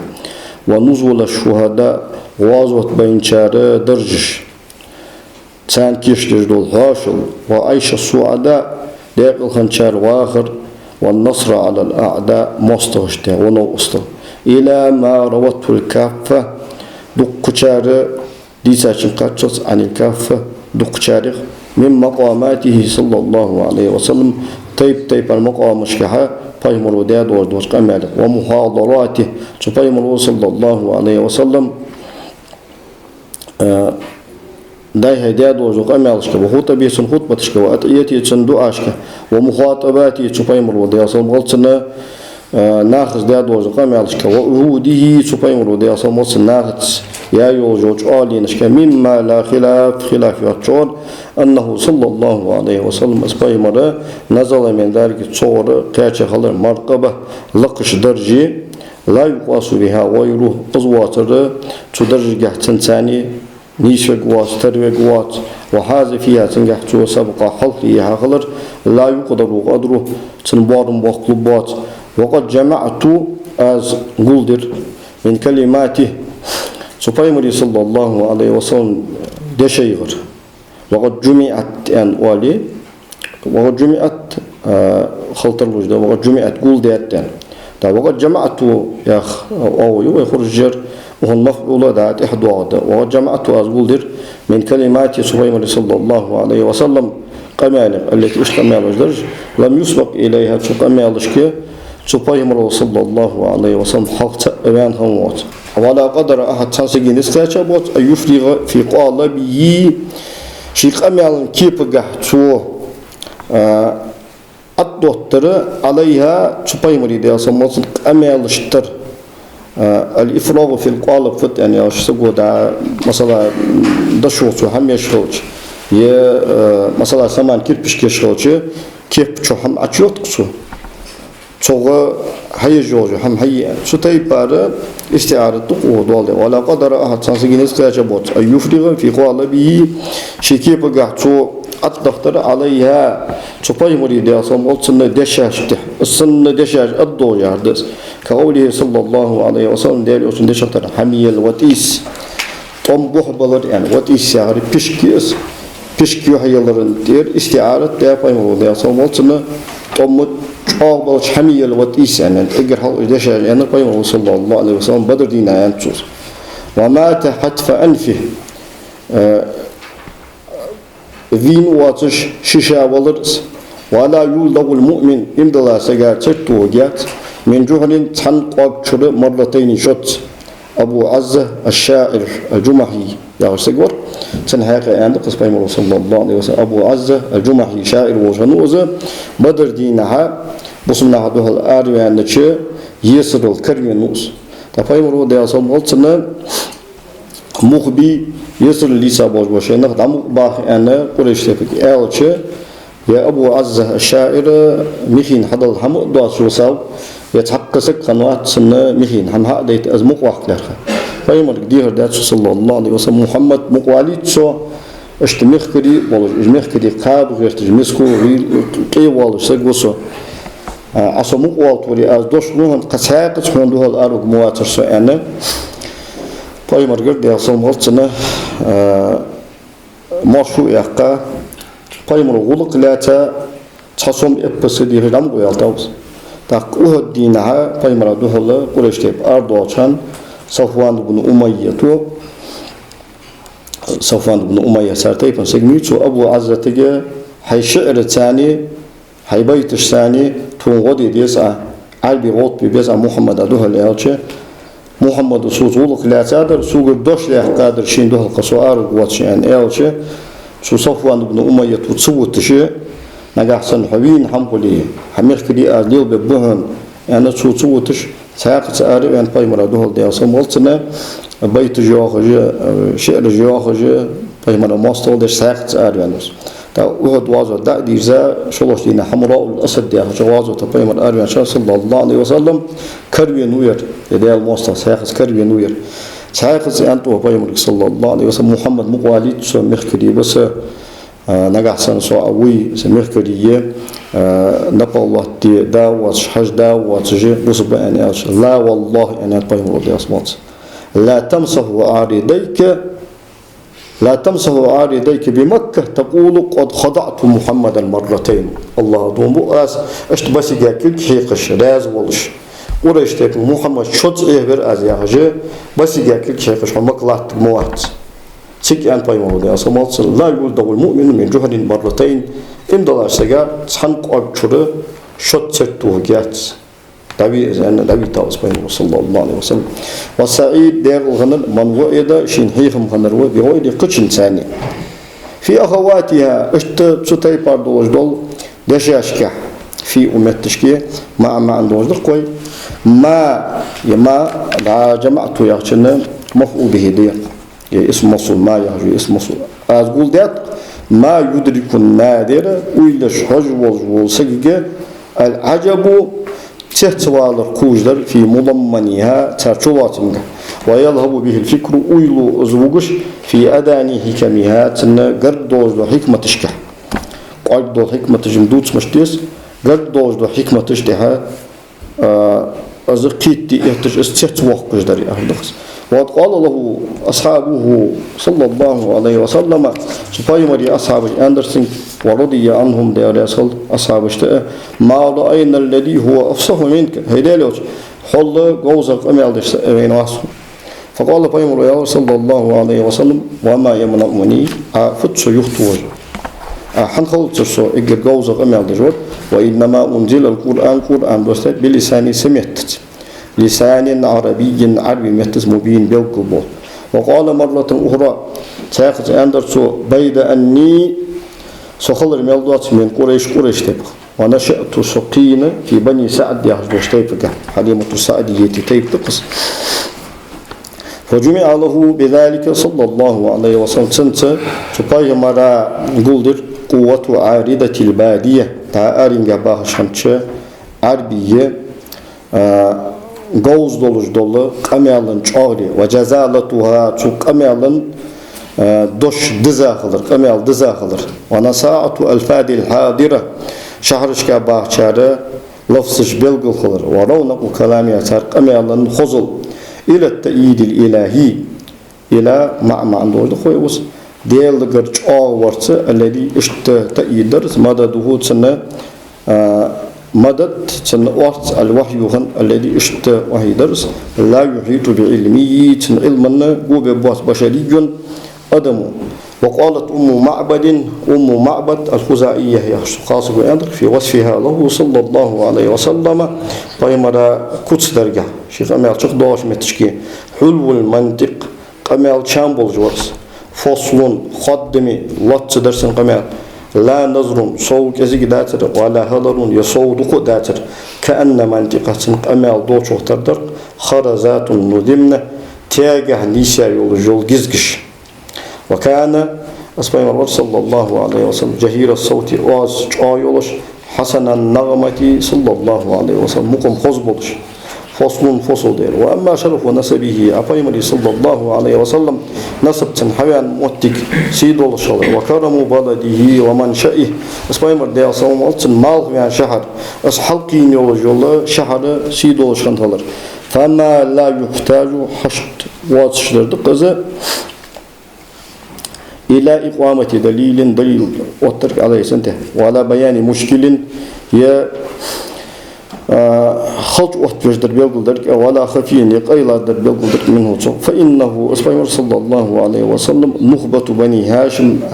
ونزول الشهداء غازوة بين شارع درجش تسان كيشتج دول هاشل وعيش السعداء داق الخنشار واخر والنصر على الأعداء مستغشته ونوصته إلى ما روته الكافة دق شارع ديسا شنقاتشس عن الكافة دق شارع من مقاماته صلى الله عليه وسلم طيب المقام مشكحة فيمر وداد ودوش كمال ومحاضراته فيمر صلى الله عليه وسلم داي هيدا دوزو أمالشك وخطبة سن خطبتشك وأتيتي سن دعاشك ومخاطباتي تبايمر ودي أصلا مغلطنا ناخذ دا دوزو أمالشك وعهوده تبايمر ودي أصلا مغلطنا ناخذ يا يوجوج آلينشك مما لا خلاف يتشور أنه صلى الله عليه وسلم أسبايمر نزل من ذلك تصور كاتش خلر مرقبة لقش درجي لا يقاس بها غيره أزواتر تدرج تنساني نيش قوات تروي قوات وهذا فيها تنجح سبق حلقها خلر لا يقدر قدره تنبارم وقلبات وقد جمعت از قلدر من كلماته سبحانه صلى الله عليه وسلم دشيغر وقد جمعت أن والي وقد جمعت خلط الوجد وقد جمعت قلدات وقد جمعت يا أو يخرج وهو المفعول ذات إحدى وقد جمعت أزغلدر من كلمات سبحانه صلى الله عليه وسلم قمالق التي اشتمال الدرج لم يسبق إليها تقمالشك سبحانه صلى الله عليه وسلم حق أبان هموت ولا قدر أحد تنسجين استيشابات أن يفرغ في قالبه شيء قمال كيف قحتو الدكتور عليها سبحانه صلى الله عليه وسلم قمالشتر الإفراغ في القالب فت يعني أشتغل دا مثلا دشوت وهم يشوت يه مثلا سامان كيربش كيشوت كيف شو هم أشوت كسو شو هاي جوج هم هاي شو تيبار استعارة تقوى دولة ولا قدر أحد سانسجين استعجبت أن يفرغ في قالبه شيء كيف قحتو الدكتور عليها سبحانه مريد أصلا سنة دشاش السنة دشاش الضوء يحدث كقوله صلى الله عليه وسلم ديال أصلا دشاش حمية الوتيس طم بحبلر يعني وتيس يعني بيشكيو هيلرن دير استعارة دافع مريد أصلا سنة طم أقبل حمية الوتيس يعني أجر حال دشاش يعني قيم صلى الله عليه وسلم بدر دينا ينتشر ومات حتف أنفه ذين واتش شيشا ولرس ولا يولد المؤمن إمدلا سجار ترتوجات من جهل تنقب شر مرتين شت أبو عزة الشاعر الجمحي يا سجور تنهاك عند قصبي صلى الله عليه وسلم أبو عزة الجمحي شاعر وجنوزة بدر دينها بصمنا هذا الآري عند شيء يسر الكرينوس تفهم رود يا صلى الله مخبي يسر ليسا بوش نخدم باخ أنا قريش تفكي ألشة يا أبو عزة الشاعر مخين هذا الهم دعاء سوساو يتحقق قنوات سنة مخين هم هذا أزمق وقت لها فيما قدير دات صلى الله عليه وسلم محمد مقوالي تسو اشتمخ كدي والله اجمخ كدي قاب غير تجمسكو غير كي والله سجوسو أسمق وقت ولي أزدوش نوهم قساق تكون ده الأرض مواتر سأنا فيما قدير دات صلى الله عليه وسلم مشروع يقع فيما غلق لا تصوم إبسدي رجم ويالتوس تقوه الدينها فيما ده قريش تب أرض وشان صفوان بن أمية سارتي فنسجميتو أبو عزة تجا هاي شعر الثاني هاي بيت الثاني تونغودي ديسا عربي غوط بيسا محمد أدوها لألشة محمد سوزولك لا تقدر سوق الدوش لا قادر شين دوها القصوار واتشان ألشة سو صفوان بن أمية تصوت شيء نجح سن حوين حمقلي حمير كدي أزليل ببهن أنا تصوتش ساقط أعرف أن باي مرا دوهل ديال سمولتنا بيت جواخجة شعر جواخجة باي مرا ماستول ده ساقط أعرف أنس تا وهد وازو دا ديزا شلوش دينا حمراء الأسد ديال جوازو تا باي مرا أعرف أن صلى الله عليه وسلم كروي نوير ديال ماستول ساقط كروي نوير ساقط أنتو باي مرا صلى الله عليه وسلم محمد مقوالي تسو مخكدي بس نجح سن سواوي سمخكدية نقول الله داوات حج داوات جي بصب أن لا والله أن يطيب رضي أصمت لا تمسه عارضيك بمكة تقول قد خضعت محمدا مرتين الله دوم بؤاس اشتبسي جاكل شيخش راز ولش ورش تاك محمد شوت إهبر أزياجه بس جاكل شيخش ومقلات موات تيك أن باي مولى أصمت لا يولد المؤمن من جهل مرتين إن دلار سجى تحنق أبشر شت توجيات دبي زين دبي تاوس بين صلى الله عليه وسلم والسعيد دير الغنر من وإذا شين هيهم غنر وبيغوي قتشن ثاني في أخواتها اشت تسوتي باردوش دول دشاشكا في أمتشكي ما عندوش دقوي ما جمعته يخشنا مفعول به دير اسم مصول ما يهجو اسم مصول أقول ديت ما يدرك النادر ويلش حجو سجى العجب تهتوالر كوجلر في مضمنها ترشواتنا ويذهب به الفكر ويلو أزوجش في أداني حكمها تنا قردوز دو حكمة تشكح قردو حكمة جمدوت مشتيس قردوز دو حكمة تشتها أزقيت يهتج استهتواه كوجلر أهدخس وقد قال له أصحابه صلى الله عليه وسلم سبحانه أصحاب أندرسن ورضي عنهم ديال أصحاب اشتاء ما رأينا الذي هو أفصح منك هيداليوش حل قوزق أمال دشتاء واسو فقال بيمر صلى الله عليه وسلم وما يمنعني فتش يختوج حنخل تشو إجر قوزق أمال دشوت وإنما أنزل القرآن دوستات بلسان سمعت لسان عربي مهتز مبين بالقبول وقال مرة أخرى ساقط أندرسو بيد أني سخلر ميلدوات من قريش تبق ونشأت سقين في بني سعد يحجوش تيبق حليمة السعدية تيبقس فجمع له بذلك صلى الله عليه وسلم سنة سبايه مرا قلدر قوة عاردة البادية تا أرنجا باها شمشة عربية قوز دولش دولة قميالن چاغري وجزالتها چو قميالن دوش دزاخلر قميال دزاخلر ونساعة الفاد الحاضرة شهرشكا باحچاره لفظش بلغل خلر ورونق كلامي اتار قميالن خزل إلى التأييد الإلهي إلى معنى دولة خويوس ديالغر چاغ ورس الذي اشت تأييدر مدده سنة مدد سن وقت الوحي الذي اشت وحي درس لا يحيط بعلمه سن علما قوب بواس بشري أدم وقالت أم معبد الخزائية هي خاصة في وصفها له صلى الله عليه وسلم فيمرا كتس درجة شيخ أميال شيخ دوش متشكي حلو المنطق قميال شامبول جورس فصل خدمي لطس درسن قميال لا نظر صوت يزيد داتر ولا هلر يصودق داتر كأن منطقة قميال دوش وتردر خرزات ندمنة تاجه ليسا يول جزقش وكان أسماء الله صلى الله عليه وسلم جهير الصوت واز آيولش حسن النغمة صلى الله عليه وسلم مقم خزبولش فصل دير وأما شرف نسبه أبايمري صلى الله عليه وسلم نسب تنحوان موتك سيدول الشغل وكرم بلده ومنشئه أسماء دير صلى الله عليه وسلم مالغ يعني شهر أسحلقين يولجول شهر سيدول الشغل فما لا يحتاج حشد واتشدر دقزة إلى إقامة دليل واترك عليه سنته وعلى بيان مشكل يا خلط واتبجدر بيقولدر ولا خفين يقيلا در بيقولدر منه فإنه أسبوع صلى الله عليه وسلم نخبة بني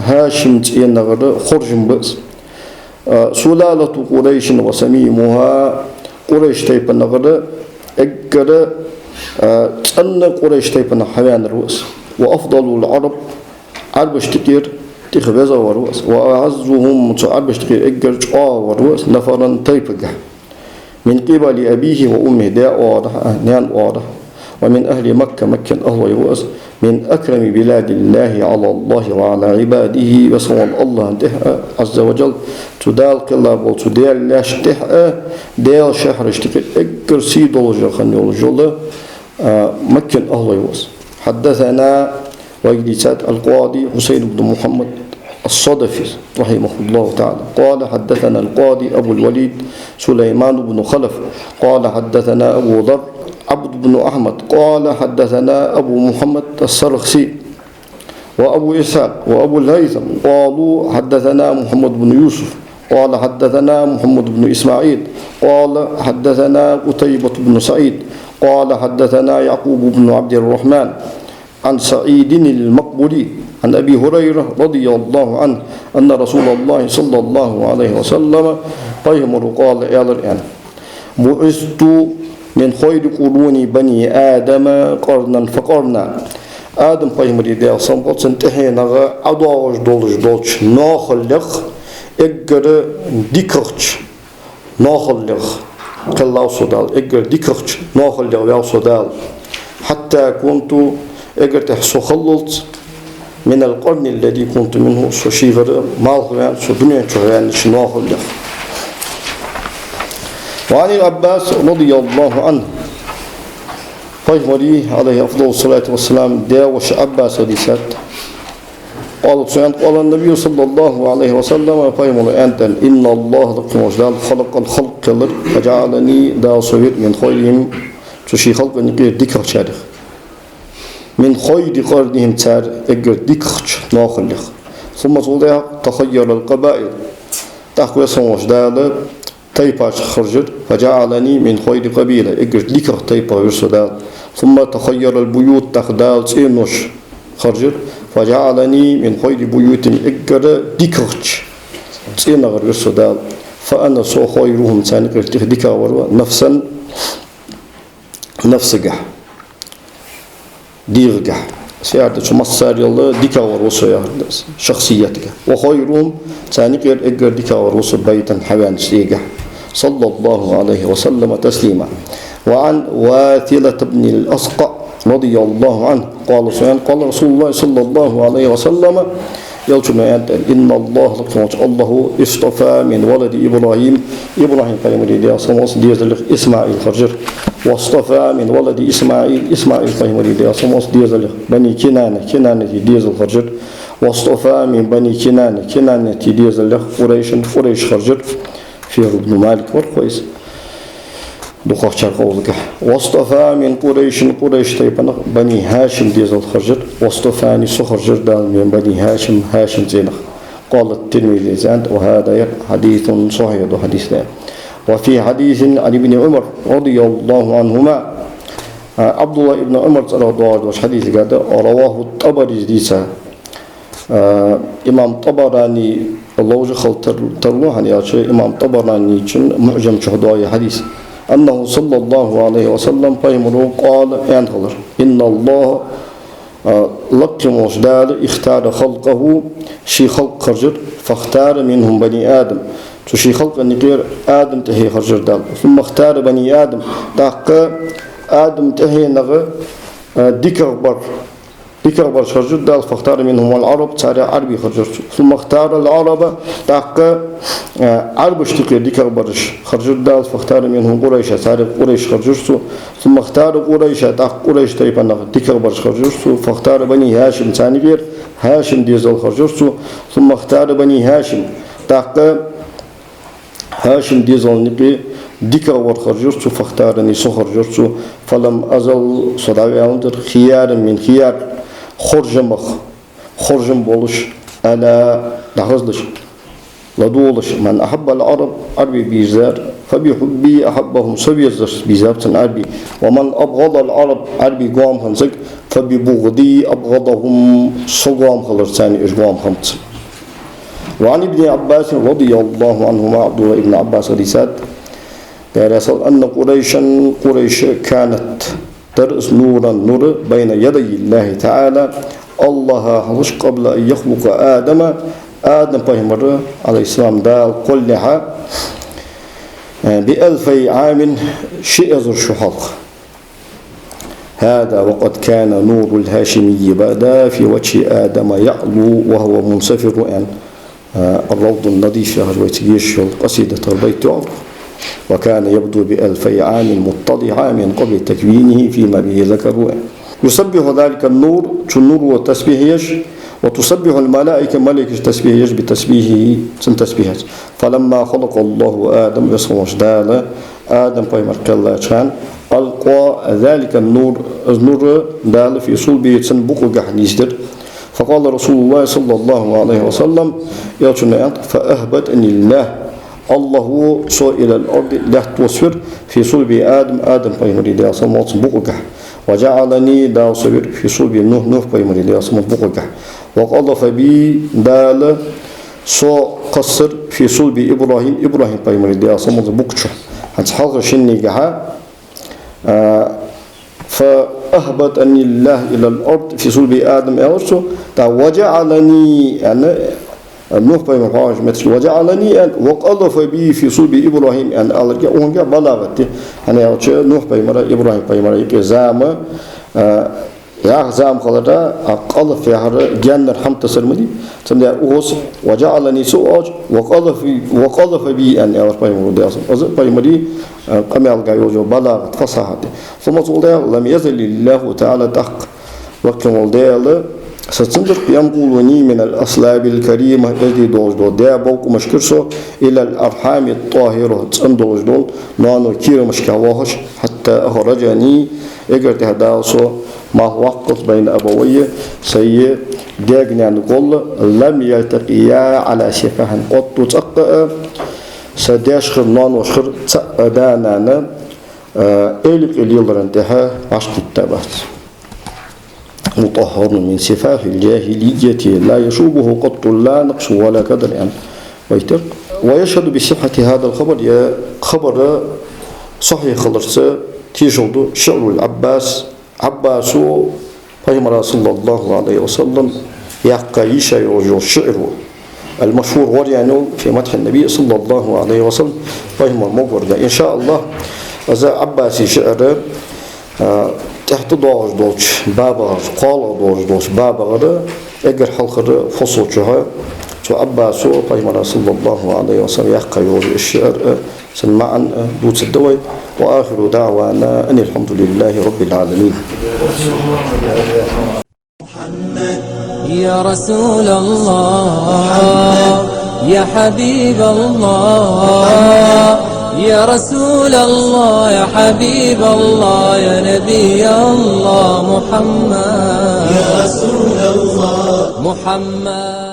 هاشم تينغر خرج بس سلالة قريش وسميمها قريش تيب النغر أجر أن قريش تيب الحيان الرؤس وأفضل العرب عرب اشتكير تخبز ورؤس وأعزهم عرب اشتكير أجر ورؤس نفرا تيبجه من قبل أبيه وأمه داء واضح نان واضح ومن أهل مكة أهل يوأس من أكرم بلاد الله على الله وعلى عباده وصلى الله عز وجل تدال قلاب وتدال لاش دال شهر اشتكي أكر سيد الله خني الله مكة أهل يوأس حدثنا وجلسات القاضي حسين بن محمد الصدفي رحمه الله تعالى قال حدثنا القاضي أبو الوليد سليمان بن خلف قال حدثنا أبو ذر عبد بن أحمد قال حدثنا أبو محمد السرخسي وأبو إسحاق وأبو الهيثم قالوا حدثنا محمد بن يوسف قال حدثنا محمد بن إسماعيل قال حدثنا قتيبة بن سعيد قال حدثنا يعقوب بن عبد الرحمن عن سعيد المقبري عن أبي هريرة رضي الله عنه أن رسول الله صلى الله عليه وسلم قال بعثت من خير قرون بني آدم قرنا فقرنا آدم پیغمبری دیا سمقل سنتهينغا عدوش دولش ناخلق اگر ديكرش ناخلق قلاو صدال اگر ديكرش ناخلق وياو صدال حتى كنت اگر تحسو خلط من القرن الذي كنت منه سوشيغر مالغوان سو دنيا شغيان ناخلق. وعن العباس رضي الله عنه پیغمبری عليه أفضل الصلاة والسلام داوش عباس حديثات قال النبي صلى الله عليه وسلم پیغمبر أنت إن الله لكم وجدال خلق الخلق فجعلني دا صغير من خيرهم تشي خلق نقير ديكر شارخ من خير قرنهم تار اگر ديكر ناخلق ثم صدع تخير القبائل تحقوى سنوجدال تيباش خرجر فجعلني من خير قبيلة اگر ديكر تيبا يرسدال ثم تخير البيوت تخدال سينوش خرجر فجعلني من خير بيوت اگر ديكرش سينغر يرسدال فأنا سو خيرهم سانقر تخديكا وروا نفسا نفسك ديرك سيادة شو مصار يلا ديكا وروا شخصيتك وخيرهم سانقر اگر ديكا وروا بيتا حوان سيجح صلى الله عليه وسلم تسليما. وعن واثلة بن الأسقع رضي الله عنه قال رسول الله صلى الله عليه وسلم يلتنا إن الله الله اصطفى من ولد إبراهيم قال مريدي أصمص ديزلخ إسماعيل خرجر واصطفى من ولد إسماعيل قال مريدي أصمص ديزلخ بني كنانة ديزل خرجر واصطفى من بني كنانة ديزلخ قريش خرجر في ابن مالك والقيس دخوخ شرقوزك واصطفى من قريش تيبنا بني هاشم ديزل خرجر واصطفاني سخرجر دال من بني هاشم زينخ قال الترمذي زند وهذا حديث صحيح حديث لا. وفي حديث عن ابن عمر رضي الله عنهما عبد الله ابن عمر رضي الله عنه حديث قال رواه الطبري ديسا إمام طبراني الله وجه ترلوه يعني إمام طبراني معجم شهداء حديث أنه صلى الله عليه وسلم قال إن الله لكم وجدال اختار خلقه شي خلق خرجر فاختار منهم بني آدم شي خلق النقير آدم تهي خرجر دال ثم اختار بني آدم تاق آدم تهي نغ ديكر بر خرجر دال فاختار منهم العرب تاري عربي خرجر ثم اختار العرب تاق عرب اشتقي ديكر برش خرجر دال فاختار منهم قريش تاري قريش خرجر ثم اختار قريش تاق قريش تيبان ديكر برش خرجر فاختار بني هاشم ثاني غير هاشم ديزل خرجر ثم اختار بني هاشم تاق هاشم ديزل نقي ديكر ور خرجر فاختارني سخرجر فلم أزل صداوي عندر خيار من خيار خرجم بولش على دهزلش لدولش من أحب العرب عربي بيزار فبيحبي أحبهم سبيزر بيزارتن عربي ومن أبغض العرب عربي قوام خمسك فببغضي أبغضهم صقام خلرتاني إجوام خمس. وعن ابن عباس رضي الله عنهما عبد الله ابن عباس رسالة قال أن قريش كانت ترأس نور بين يدي الله تعالى الله حلش قبل أن يخلق آدم پیغمبر عليه السلام دال قلها بألفي عام شئزر شحلق هذا وقد كان نور الهاشمي بدا في وجه آدم يعلو وهو منسفر الروض النظيف هجويتيش القصيدة البيت عرف وكان يبدو بألفي عام متضعا من قبل تكوينه فيما به ذكروا يسبح ذلك النور النور وتسبيحه وتسبح الملائكة ملائكة تسبيحه بتسبيحه تسبيحه فلما خلق الله آدم يسمى جدال آدم بيمر الله كان ألقى ذلك النور دال في صلبه تنبق جحنيزدر فقال رسول الله صلى الله عليه وسلم فأهبت أن الله سو إلى الأرض لا توسفر في صلب آدم بيمر الله صلى بقجح وجعلني دا صبر في صلب نوح بيمر الله صلى بقجح وقذف بي دال سو قصر في صلب إبراهيم إبراهيم بايمر دي أصلا بكتشو هتحضر شني جها فأهبطني الله إلى الأرض في صلب آدم أرسو وجعلني يعني نوح بايمر فاش مثل وجعلني أن وقذف بي في صلب إبراهيم أن ألقى أونجا بلاغتي أنا أرسو نوح بايمر إبراهيم بايمر يكزام يا زام خلدا قذف يا جن رحمة سرمدي تمدي أوس وجعلني سوء وقذف بي أن أرسو بايمر دي أصلا أصلا بايمري قمال جايوجو بلاغت فصاحة ثم تقول لم يزل الله تعالى تحق وكمل ديال ستندر ينقلني من الأصلاب الكريمة التي دوجدو دابوك مشكرسو إلى الأرحام الطاهرة تندوج دول نانو كير مشكواهش حتى أخرجني إجرت هداسو ما وقت بين أبوي سي داغني نقول لم يلتقيا على شفاه قط تقى سداشخر نانو شخر تأدانا إلق اليلرنتها عشق التبات مطهر من سفاه الجاهلية لا يشوبه قط لا نقص ولا كدر يعني ويشهد بصحة هذا الخبر يا خبر صحيح خلص تيجود شعر العباس عباسو فهم رسول الله عليه وسلم يقايش يوجو الشعر المشهور وريانو في مدح النبي صلى الله عليه وسلم فهم الموجود إن شاء الله إذا عباسي شعر تحت دوش بابا قال دوش بابا اگر حلقه فصوشها تو عباسو فهم رسول الله عليه وسلم يقايش الشعر سمعا دوت الدوي وآخر دعوانا أن الحمد لله رب العالمين. يا رسول الله يا حبيب الله يا رسول الله يا حبيب الله يا نبي الله محمد يا رسول الله محمد